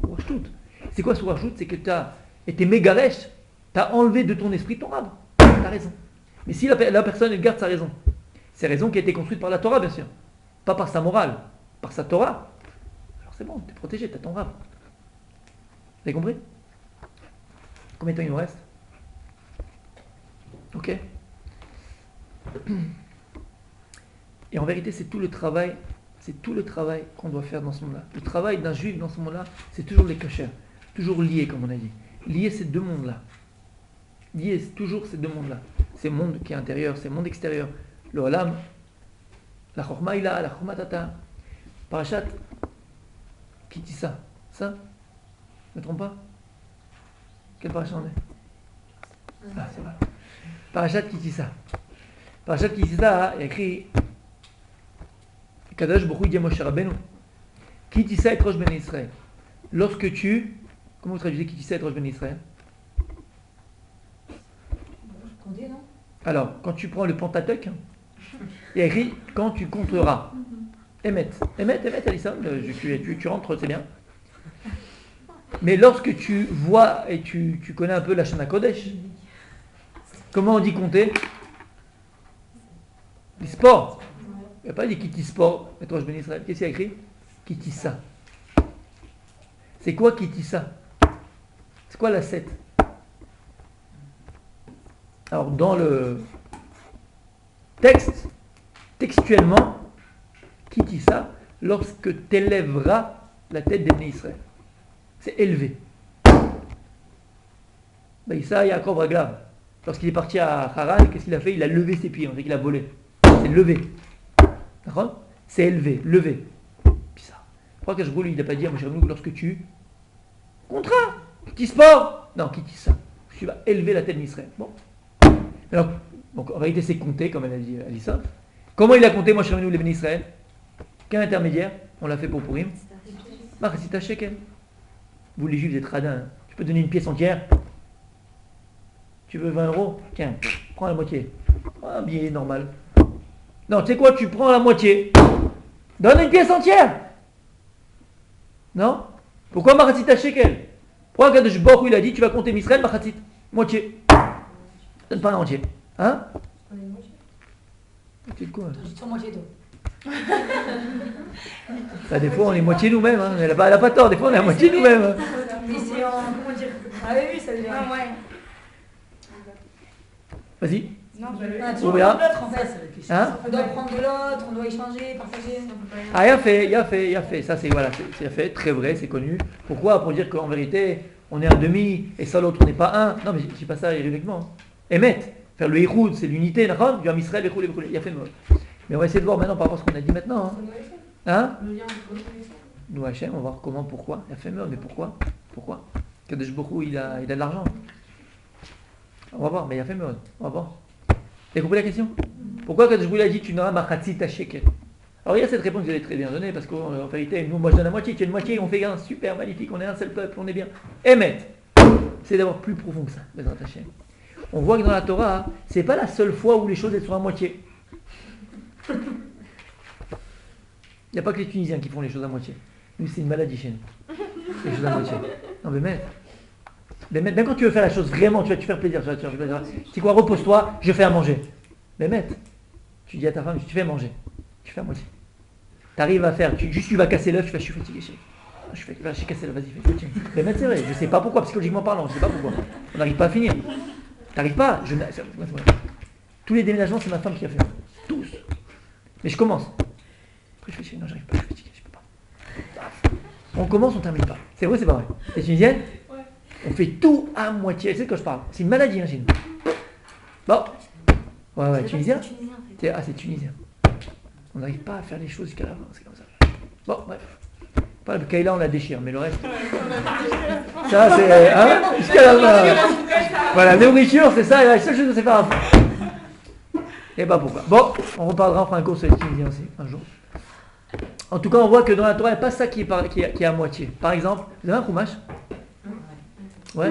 C'est quoi ce rachut? C'est que t'as été mégaresh, t'as enlevé de ton esprit ton rave. T'as raison. Mais si la personne elle garde sa raison, c'est raison qui a été construite par la Torah, bien sûr, pas par sa morale, par sa Torah, alors c'est bon, t'es protégé, t'as ton rave. Vous avez compris? Combien de temps il nous reste? Ok. Et en vérité, c'est tout le travail qu'on doit faire dans ce monde-là. Le travail d'un juif dans ce monde-là, c'est toujours les kashers, toujours liés, comme on a dit. Lier ces deux mondes-là. Lier toujours ces deux mondes-là. Ces mondes qui est intérieur, ces mondes extérieurs. Le olam, la chorma ila, la chorma tata. Parashat, qui dit ça? Ça? Je me trompe pas? Quel parachat on est? Ah, c'est vrai. Parashat qui dit ça. Parashat qui dit ça, il y a écrit Kadosh Baruch Hu dit à Moshe Rabbeinu, qui dit ça et Rosh Ben Israël. Lorsque tu, comment vous traduisez qui dit ça et Rosh Ben Israël? Compter, non? Alors, quand tu prends le Pentateuch, il y a écrit quand tu compteras. Émet, Alissa, tu rentres, c'est bien. Mais lorsque tu vois et tu connais un peu la Shana Kodesh, comment on dit compter? Les sports. Il n'y a pas dit Kiti sport. Et toi, je bénis Israël. Qu'est-ce qu'il y a écrit? Kiti ça. C'est quoi Kiti ça? C'est quoi la 7? Alors, dans le texte, textuellement, Kiti ça, lorsque tu élèveras la tête des Israël. C'est élevé. Ben, Issa Yaakov Raglav, lorsqu'il est parti à Haran, qu'est-ce qu'il a fait? Il a levé ses pieds, on dit qu'il a volé. C'est levé. D'accord? C'est élevé, levé. Bizarre. Pourquoi que je roule, il n'a pas dit à Moshe Rabbeinu, lorsque tu contrat, petit sport. Non, qui dit ça? Tu vas élever la tête d'Israël. Bon. Alors, donc en réalité, c'est compter, comme elle a dit Alissa. Comment il a compté Moshe Rabbeinu les bénis Israël? Quel intermédiaire? On l'a fait pour Purim. Maracita shekel. Vous les juifs, vous êtes radins. Hein. Tu peux donner une pièce entière. Tu veux 20 euros? Tiens, prends la moitié. Un billet normal. Non, tu sais quoi? Tu prends la moitié. Donne une pièce entière. Non? Pourquoi Machatzit à shekel? Pourquoi Kadosh Baruch Hu, il a dit tu vas compter Misraël Machatzit? Moitié. Donne pas un entier. Hein? On est moitié. C'est quoi? T'as juste sur moitié d'eau. Bah, des fois on est moitié nous-mêmes. Hein. Elle a pas tort, des fois on est à moitié nous-mêmes. Hein. Mais c'est en. Comment dire? Ah oui, ça veut dire. Non, ouais. Vas-y. Non, Ah, tu Ou dois bien. prendre l'autre en fait. Hein? On doit prendre de l'autre, on doit échanger, partager. Ah, il a fait. Ça c'est voilà, c'est fait, très vrai, c'est connu. Pourquoi? Pour dire qu'en vérité, on est un demi et ça l'autre on n'est pas un. Non mais je dis pas ça ironiquement. Émettre, faire le Ihoud, c'est l'unité, d'accord? Du Israël, il a fait mot. Mais on va essayer de voir maintenant par rapport à ce qu'on a dit maintenant. Hein? Le lien entre Nous Hachem, on va voir comment, pourquoi. Il a fait mort, mais pourquoi? Pourquoi? Kadosh Baruch Hu, il a de l'argent. On va voir, mais il a fait mort. On va voir. Vous avez compris la question? Pourquoi Kadosh Baruch Hu a dit tu n'auras Machatzit à shekel? Alors il y a cette réponse que vous avez très bien donnée, parce qu'en vérité, nous, moi je donne la moitié, tu as une moitié, on fait un super magnifique, on est un seul peuple, on est bien. Émet, c'est d'avoir plus profond que ça, Bezrat Hashem. On voit que dans la Torah, c'est pas la seule fois où les choses elles sont à moitié. Il n'y a pas que les Tunisiens qui font les choses à moitié. Nous, c'est une maladie chez nous. Les choses à moitié. Non, mais même quand tu veux faire la chose vraiment, tu vas te faire plaisir. C'est quoi, repose-toi, je fais à manger. Mais tu dis à ta femme, tu fais à manger. Tu fais à moitié. Tu arrives à faire, tu vas casser l'œuf, je suis fatigué. Je suis cassé l'œuf, vas-y, fais. Mais c'est vrai, je ne sais pas pourquoi, psychologiquement parlant, je ne sais pas pourquoi. On n'arrive pas à finir. Tu n'arrives pas. Tous les déménagements, c'est ma femme qui a fait. Tous. Mais je commence. Après, je fais, non, j'arrive pas, je suis fatigué, je peux pas. On commence, on termine pas. C'est vrai, c'est pas vrai. T'es tunisienne? Ouais. On fait tout à moitié. C'est de quoi je parle. C'est une maladie, hein, chez nous. Bon. Ouais, tunisien. C'est tunisien. On n'arrive pas à faire les choses jusqu'à la fin. C'est comme ça. Bon, bref. Pas le Kaila, on la déchire, mais le reste. Ça, c'est. Hein, jusqu'à la fin. Voilà, la nourriture, c'est ça, la seule chose que c'est faire. Et bah pourquoi. Bon, on reparlera, on fera un cours sur les Tunisiens aussi, un jour. En tout cas, on voit que dans la Torah, il n'y a pas ça qui est à moitié. Par exemple, vous avez un Chumash? Ouais?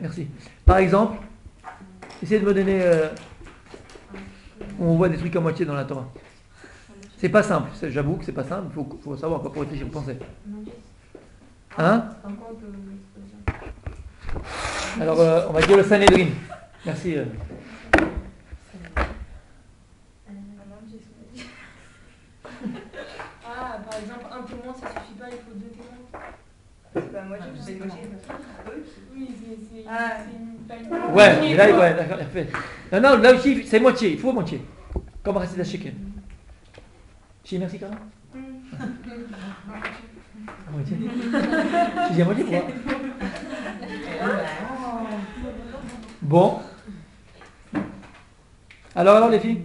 Merci. Par exemple, essayez de me donner où on voit des trucs à moitié dans la Torah. C'est pas simple, j'avoue que c'est pas simple, il faut savoir quoi pour réfléchir, penser. Hein? Alors, on va dire le Sanhedrin. Merci. Ah, par exemple, un témoin, ça suffit pas, il faut deux témoins. Bah, moi, j'ai une moitié. Oui, c'est pas une... Ouais, mais là, ouais, d'accord, parfait. Non, là aussi, c'est moitié, il faut moitié. Comme Rassid Shekel. Si, merci, Carla. Moitié. Tu dis à moitié, pourquoi? Bon. Alors, les filles?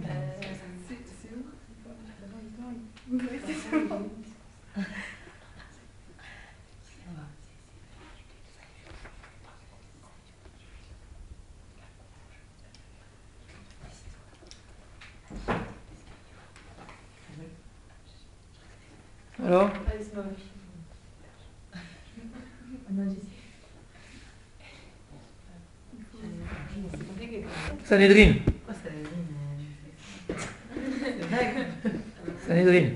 Alors? Sanhedrin. Sanhedrin.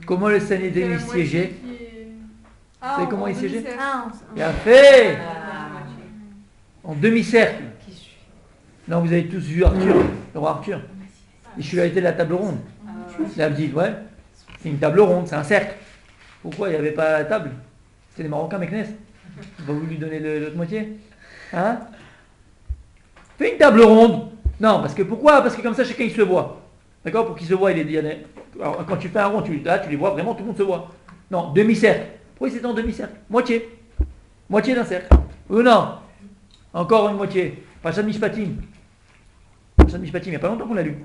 Comment le Sanhedrin il siégeait? Vous savez comment il siégeait? Il a fait en demi-cercle. Non, vous avez tous vu Arthur, le roi Arthur. Et je suis arrêté de la table ronde. Il a dit, ouais, c'est une table ronde, c'est un cercle. Pourquoi il n'y avait pas la table? C'était des Marocains, Meknes. Ils vont lui donner l'autre moitié. Hein? Fais une table ronde. Non, parce que pourquoi? Parce que comme ça, chacun il se voit. D'accord? Pour qu'il se voit, alors, quand tu fais un rond, tu les vois vraiment, tout le monde se voit. Non, demi-cercle. Oui, c'est en demi-cercle. Moitié. Moitié d'un cercle. Ou non? Encore une moitié. Parashat Mishpatim. Parashat Mishpatim, il n'y a pas longtemps qu'on l'a lu.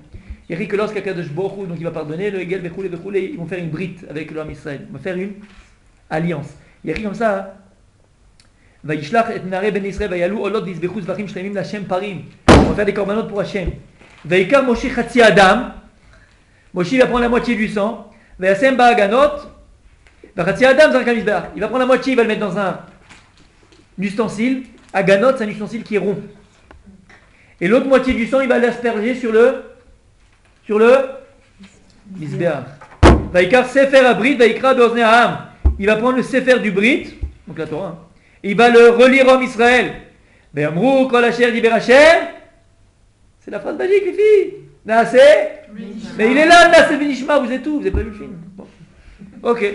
Il dit que lorsqu'Akadosh Baruch Hu, donc il va pardonner, le Hegel, Vechoulé, ils vont faire une brite avec le Ham Israël. Ils vont faire une alliance. Il écrit comme ça. Vayishlach et nare ben Israël vayalu olot vizbechu zvachim shlemim l'Hashem parim. On va faire des corbanotes pour Hachem. Vayikar Moshe chatzi adam. Moshe va prendre la moitié du sang. Vayasem ba'aganot. Vachatzi adam zarakam mizbeach. Il va prendre la moitié, il va le mettre dans un ustensile. Aganot, c'est un ustensile qui est rond. Et l'autre moitié du sang, il va l'asperger sur le mizbeach. Vaikar Sefer Abrit, Vaikra Beoznei Ha'am. Il va prendre le Sefer du Brit, donc la Torah, et il va le relire en Israël. Ve'amru kol asher diber Hashem. C'est la phrase magique, les filles. Naaseh. Mais il est là, Naaseh Benishma, vous êtes où? Vous n'avez pas vu le film? Bon. Ok.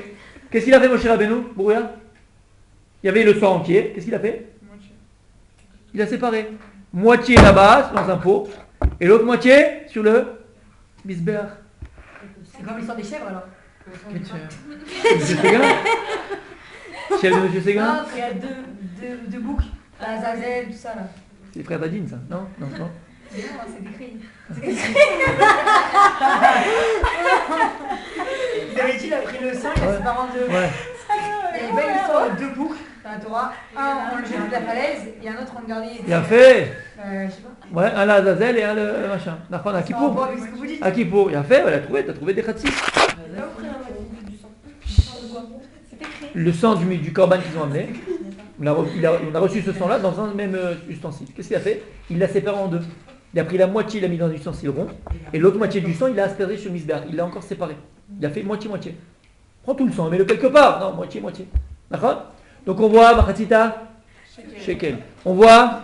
Qu'est-ce qu'il a fait, Moshe Rabbeinu? Brouillard. Il y avait le sang entier. Qu'est-ce qu'il a fait? Il a séparé. Moitié là-bas, dans un pot, et l'autre moitié sur le Misbeach. C'est comme l'histoire des chèvres alors. Monsieur Séguin? Chef de Monsieur Séguin? Ah, il y a deux boucs. La Zazel, tout ça là. C'est les frères Badine, ça? Non? Non, non. Non, c'est décrit. David a pris le sang, il a séparé en deux. Ouais. Il y a une belle histoire de deux boucs dans la Torah. Un, on le jette de la falaise, et un autre, on le gardait. Il a fait. Je sais pas. Ouais, un là Azazel et un le machin. D'accord, à En Kippour. rapport avec ce que vous dites. À Kippour. Il a fait, ouais, t'as trouvé des khatsis. Le sang du corban qu'ils ont amené. On a reçu ce sang-là dans un même ustensile. Qu'est-ce qu'il a fait? Il l'a séparé en deux. Il a pris la moitié, il l'a mis dans un ustensile rond, et l'autre moitié du sang, il l'a aspergé sur le misbéach. Il l'a encore séparé. Il a fait moitié-moitié. Prends tout le sang, mets-le quelque part. Non, moitié-moitié. D'accord? Donc on voit Machatzita, Shekel. On voit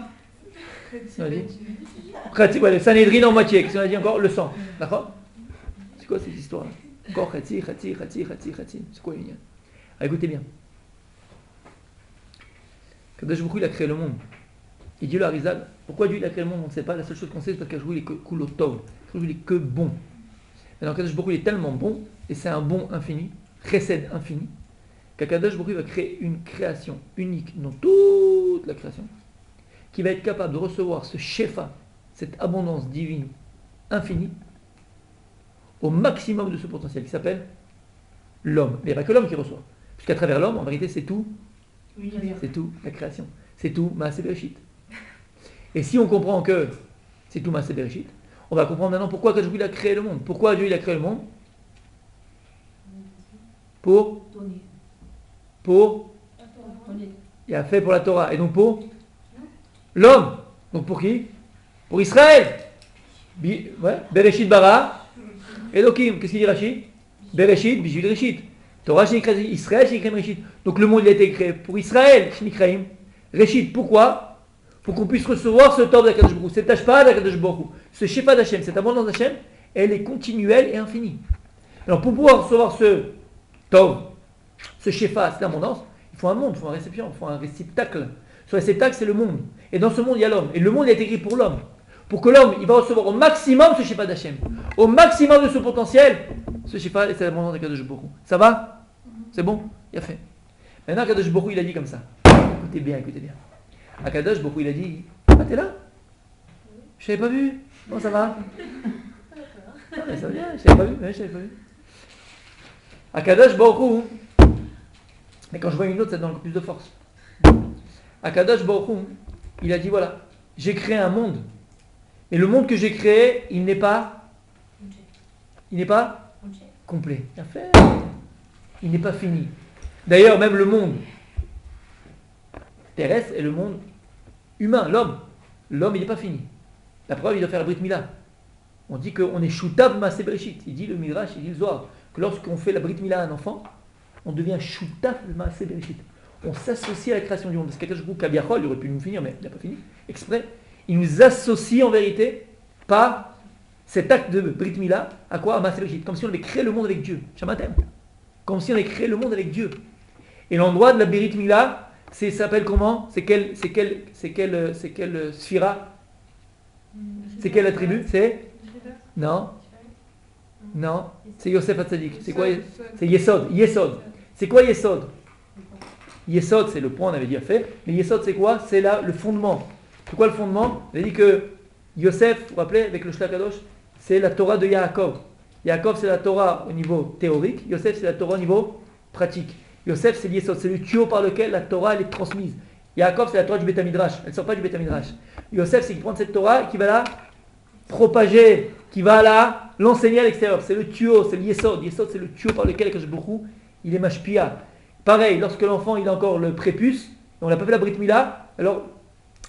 le Sanhedrin en moitié. Qu'est-ce qu'on a dit encore? Le sang. D'accord? C'est quoi cette histoire-là? Encore Khatsi. C'est quoi l'union? Écoutez bien. Kadosh Baruch Hu, il a créé le monde. Et Dieu l'Arizal, pourquoi Dieu il a créé le monde, on ne sait pas. La seule chose qu'on sait, c'est parce qu'Akadosh Baruch Hu, il est que Kulotov. Il est que bon. Alors Kadosh Baruch Hu, il est tellement bon, et c'est un bon infini, Chesed infini, qu'Akadosh Baruch Hu va créer une création unique dans toute la création, qui va être capable de recevoir ce Shefa, cette abondance divine infinie, au maximum de ce potentiel, qui s'appelle l'homme. Mais il n'y a pas que l'homme qui reçoit. Puisqu'à travers l'homme, en vérité, c'est tout. C'est tout la création. C'est tout Maaseh Bereshit. Et si on comprend que c'est tout Maaseh Bereshit, on va comprendre maintenant pourquoi Dieu il a créé le monde. Pourquoi Dieu il a créé le monde? Pour il a fait pour la Torah. Et donc pour l'homme. Donc pour qui? Pour Israël. Bereshit bara Elohim. Qu'est-ce qu'il dit Rashi? Bereshit, Bijul Reshit. Torah Shenikraim Israël, Shenikraim Reshit. Donc le monde il a été créé pour Israël, Shenikraim Reshit. Pourquoi? Pour qu'on puisse recevoir ce Tov d'Akadosh Baruch Hu, cette Hashpa d'Akadosh Baruch Hu, ce Shefa d'Hachem, cette abondance d'Hachem, elle est continuelle et infinie. Alors pour pouvoir recevoir ce Tov, ce Shefa, cette abondance, il faut un monde, il faut un récipient, il faut un réceptacle. Ce réceptacle c'est le monde. Et dans ce monde il y a l'homme. Et le monde il a été créé pour l'homme. Pour que l'homme il va recevoir au maximum ce Shefa d'Hachem, au maximum de ce potentiel, ce Shefa et cette abondance d'Akadosh Baruch Hu. Ça va? C'est bon? Il a fait. Maintenant, Akadosh Baruch Hu, il a dit comme ça. Écoutez bien. Akadosh Baruch Hu, il a dit, ah, t'es là? Je t'avais pas vu. Comment ça va? Ah, mais ça va bien, je t'avais pas vu. Akadosh Baruch Hu, et quand je vois une autre, ça donne encore plus de force. Akadosh Baruch Hu, il a dit, voilà, j'ai créé un monde. Et le monde que j'ai créé, il n'est pas complet. Il a fait. Il n'est pas fini. D'ailleurs, même le monde terrestre et le monde humain, l'homme, il n'est pas fini. La preuve, il doit faire la Brit Mila. On dit qu'on est Shutav Maaseh Bereshit. Il dit le Midrash, il dit le Zohar, que lorsqu'on fait la Brit Mila à un enfant, on devient Shutav Maaseh Bereshit. On s'associe à la création du monde. Parce qu'Akadosh Baruch Hu, Kabiachol, il aurait pu nous finir, mais il n'a pas fini, exprès. Il nous associe en vérité par cet acte de Brit Mila à quoi? À Maaseh Bereshit. Comme si on avait créé le monde avec Dieu. Shamatem. Comme si on avait créé le monde avec Dieu. Et l'endroit de la Brit Mila, ça s'appelle comment? C'est quelle sphira? C'est quel attribut? C'est? Non, c'est Yosef Hatzadik. C'est quoi? C'est Yesod. C'est quoi Yesod? Yesod, c'est le point, on avait dit à faire. Mais Yesod, c'est quoi? C'est là le fondement. C'est quoi le fondement? On a dit que Yosef, vous vous rappelez, avec le Shla Kadosh, c'est la Torah de Yaakov. Yaakov, c'est la Torah au niveau théorique. Yosef, c'est la Torah au niveau pratique. Yosef, c'est l'Yesod, c'est le tuyau par lequel la Torah elle est transmise. Yaakov, c'est la Torah du Beth Midrash. Elle ne sort pas du Beth Midrash. Yosef, c'est qu'il prend cette Torah et qui va la propager, qui va l'enseigner à l'extérieur. C'est le tuyau, c'est l'Yesod. L'Yesod, c'est le tuyau par lequel Akadosh Baruch Hu, il est mashpia. Pareil, lorsque l'enfant il a encore le prépuce, on n'a pas fait la Brit Mila, alors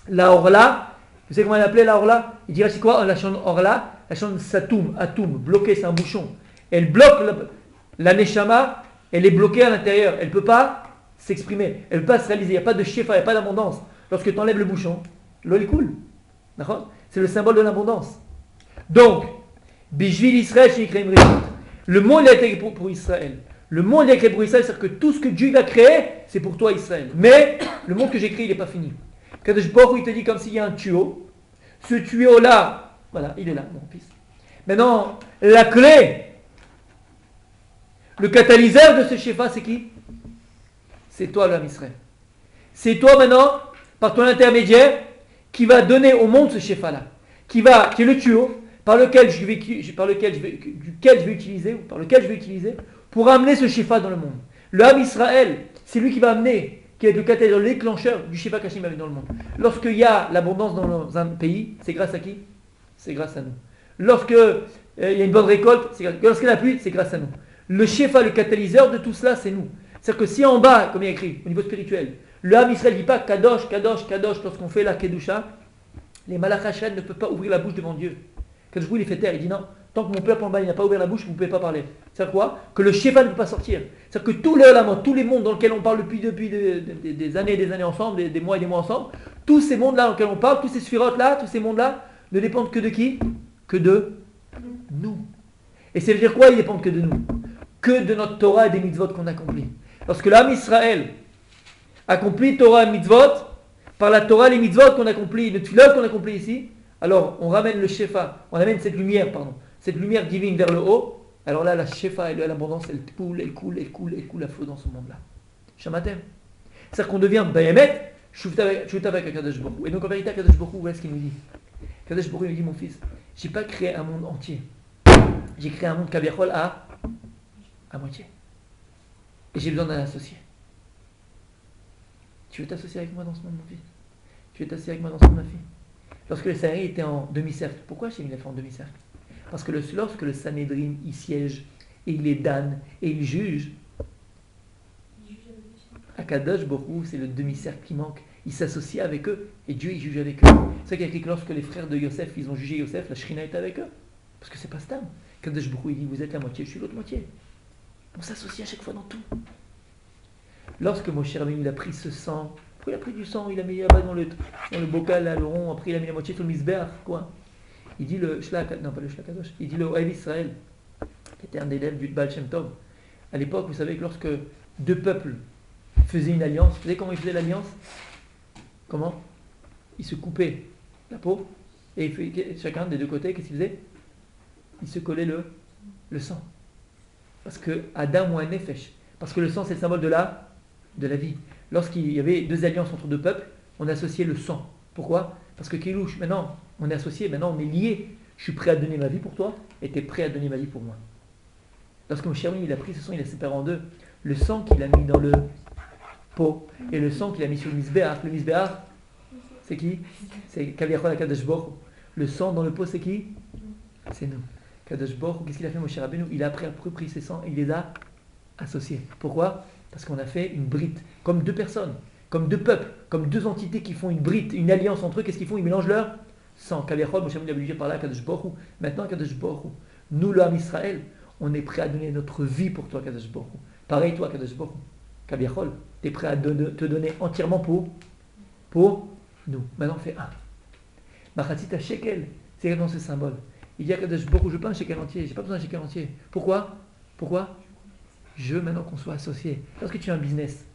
la Orla, vous savez comment elle appelait la Orla? Il dirait c'est quoi la chaîne Orla? La chaîne Satoum, Atoum, bloqué, c'est un bouchon. Elle bloque La Neshama, elle est bloquée à l'intérieur. Elle ne peut pas s'exprimer. Elle ne peut pas se réaliser. Il n'y a pas de shefa, il n'y a pas d'abondance. Lorsque tu enlèves le bouchon, l'eau elle coule. D'accord? C'est le symbole de l'abondance. Donc, Bishvil Israël, le monde il a été créé pour Israël. Le monde il a été créé pour Israël, c'est-à-dire que tout ce que Dieu a créé, c'est pour toi Israël. Mais le monde que j'ai créé, il n'est pas fini. Kadosh Baruch Hu, il te dit comme s'il y a un tuyau. Ce tuyau-là, voilà, il est là, mon fils. Maintenant, la clé, le catalyseur de ce shefa, c'est qui? C'est toi, l'homme Israël. C'est toi maintenant, par ton intermédiaire, qui va donner au monde ce shefa-là, qui est le tuyau par lequel je vais utiliser pour amener ce shefa dans le monde. L'homme Israël, c'est lui qui va amener, qui est le catalyseur, l'éclencheur du shefa qu'Hachem a mis dans le monde. Lorsqu'il y a l'abondance dans un pays, c'est grâce à qui? C'est grâce à nous. Lorsqu'il y a une bonne récolte, lorsqu'il y a la pluie, c'est grâce à nous. Le shefa, le catalyseur de tout cela, c'est nous. C'est-à-dire que si en bas, comme il y a écrit, au niveau spirituel, le Ham Israël ne dit pas Kadosh, Kadosh, Kadosh lorsqu'on fait la Kedusha, les Malach Hashem ne peuvent pas ouvrir la bouche devant Dieu. Kadosh il les fait taire, il dit non, tant que mon peuple en bas n'a pas ouvert la bouche, vous ne pouvez pas parler. C'est-à-dire quoi? Que le shefa ne peut pas sortir. C'est-à-dire que tous les mondes dans lesquels on parle depuis des années et des années ensemble, des mois et des mois ensemble, tous ces mondes-là dans lesquels on parle, tous ces sphirotes-là, tous ces mondes-là, ne dépendent que de qui? Que de nous. Et ça veut dire quoi? Ils dépendent que de nous. Que de notre Torah et des mitzvot qu'on accomplit. Lorsque l'âme Israël accomplit Torah et mitzvot, par la Torah et les mitzvot qu'on accomplit, le tfilah qu'on accomplit ici, alors on ramène le shefa, on amène cette lumière divine vers le haut, alors là la shefa et l'abondance, elle coule à flot dans ce monde-là. Shamatem. C'est-à-dire qu'on devient Bayemet, avec Akadosh Baruch Hu. Et donc en vérité, Akadosh Baruch Hu, voilà ce qu'il nous dit. Akadosh Baruch Hu, il dit, mon fils, j'ai pas créé un monde entier. J'ai créé un monde kaviachol à moitié. Et j'ai besoin d'un associé. Tu veux t'associer avec moi dans ce monde, mon fils? Tu veux t'associer avec moi dans ce monde, ma fille? Lorsque le Sanhédrin était en demi-cercle, pourquoi Hachem l'a fait en demi-cercle? Parce que lorsque le Sanhédrin y siège, et il les damne, et il juge, Akadosh Baruch Hu, c'est le demi-cercle qui manque. Il s'associe avec eux, et Dieu il juge avec eux. C'est ça qu'il y a écrit que lorsque les frères de Yosef, ils ont jugé Yosef, la Shrina est avec eux. Parce que c'est pas Stam. Akadosh Baruch Hu, il dit, vous êtes la moitié, je suis l'autre moitié. On s'associe à chaque fois dans tout. Lorsque Moshe Rabbeinu il a pris ce sang, après il a pris du sang, il a mis là-bas dans le bocal, là, le rond, après il a mis la moitié sur le misbéach, quoi. Il dit le Shlak, non pas le Shlakadosh, il dit le Ohev Israël, qui était un élève du Baal Shem Tov. À l'époque, vous savez que lorsque deux peuples faisaient une alliance, vous savez comment ils faisaient l'alliance? Comment? Ils se coupaient la peau, et chacun des deux côtés, qu'est-ce qu'ils faisaient? Ils se collaient le sang. Parce que Adam ou un Nefesh, parce que le sang c'est le symbole de la vie. Lorsqu'il y avait deux alliances entre deux peuples, on associait le sang. Pourquoi? Parce que Kilouch, maintenant on est associé, maintenant on est lié. Je suis prêt à donner ma vie pour toi, et tu es prêt à donner ma vie pour moi. Lorsque mon cher il a pris ce sang, il a séparé en deux. Le sang qu'il a mis dans le pot, et le sang qu'il a mis sur le misbéach. Le misbéach, c'est qui? C'est Kaviachol HaKadosh Baruch Hu. Le sang dans le pot, c'est qui? C'est nous. Kadosh Baruch Hu, qu'est-ce qu'il a fait, Moshe Rabbeinu? Il a pris ses sangs et il les a associés. Pourquoi? Parce qu'on a fait une brite, comme deux personnes, comme deux peuples, comme deux entités qui font une brite, une alliance entre eux. Qu'est-ce qu'ils font? Ils mélangent leur sang. Kaviachol, Moshe Rabbeinu a voulu dire par là Kadosh Baruch Hu. Maintenant, Kadosh Baruch Hu, nous, le Ham Israël, on est prêt à donner notre vie pour toi, Kadosh Baruch Hu. Pareil, toi, Kadosh Baruch Hu. Kaviachol, tu es prêt à te donner entièrement pour nous. Maintenant, on fait un. Machatzita shekel, c'est vraiment ce symbole. Il dit à Kadosh Baruch Hu, je veux pas un shekel entier, j'ai pas besoin d'un shekel entier. Pourquoi? Je veux maintenant qu'on soit associés. Lorsque tu as un business,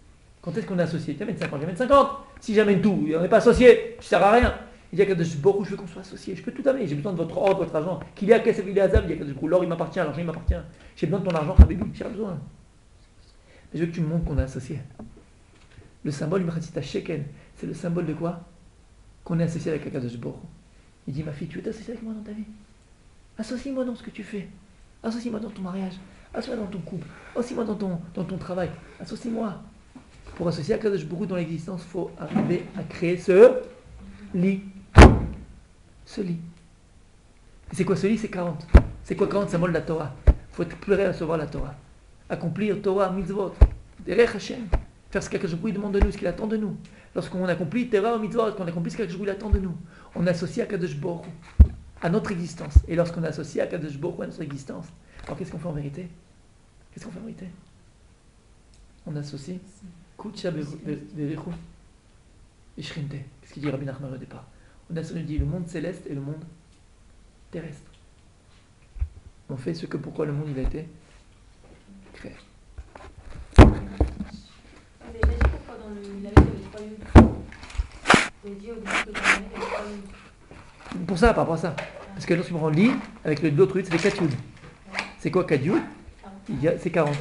quand est-ce qu'on est associé? Tu amènes 50, j'amène 50. Si j'amène tout, on n'est pas associé, je ne sers à rien. Il dit à Kadosh Baruch Hu, je veux qu'on soit associés. Je peux tout amener, j'ai besoin de votre or, de votre argent. Qu'il y a Kesef, il y a Azab, il y a Kadosh Baruch Hu, l'or il m'appartient, l'argent il m'appartient. J'ai besoin de ton argent, Habibi, j'ai besoin. Mais je veux que tu me montres qu'on est associé. Le symbole du Machatzita shekel, c'est le symbole de quoi? Qu'on est associé avec Kadosh Baruch Hu. Il dit, ma fille, tu veux t'associer avec moi dans ta vie? Associe-moi dans ce que tu fais. Associe-moi dans ton mariage. Associe-moi dans ton couple. Associe-moi dans ton travail. Associe-moi. Pour associer à Kadosh Baruch Hu dans l'existence, il faut arriver à créer ce lit. Ce lit. Et c'est quoi ce lit? C'est 40. C'est quoi 40? C'est le de la Torah. Il faut être prêt à recevoir la Torah. Accomplir Torah, mitzvot. Derech Hashem. Faire ce que Kadosh Baruch Hu demande de nous, ce qu'il attend de nous. Lorsqu'on accomplit Torah, mitzvot, qu'on accomplit ce que Kadosh Baruch Hu attend de nous, on associe à Kadosh Baruch Hu à notre existence. Et lorsqu'on est associé à Kadosh Baruch Hu à notre existence, alors qu'est-ce qu'on fait en vérité? Qu'est-ce qu'on fait en vérité? On associe Kucha Berechu et Shrinte. Qu'est-ce qu'il dit Rabbi Nachman au départ? On dit le monde céleste et le monde terrestre. On fait ce que pourquoi le monde il a été créé. Vous avez déjà dit pourquoi dans le Lamed il y avait 3 yeux. Vous avez dit au début que dans le Lamed il y avait 3 yeux. Pour ça, par rapport à ça. Parce que lorsqu'on prend lit, avec l'autre yud, ça fait 4 yud. C'est quoi 4 yud? C'est 40.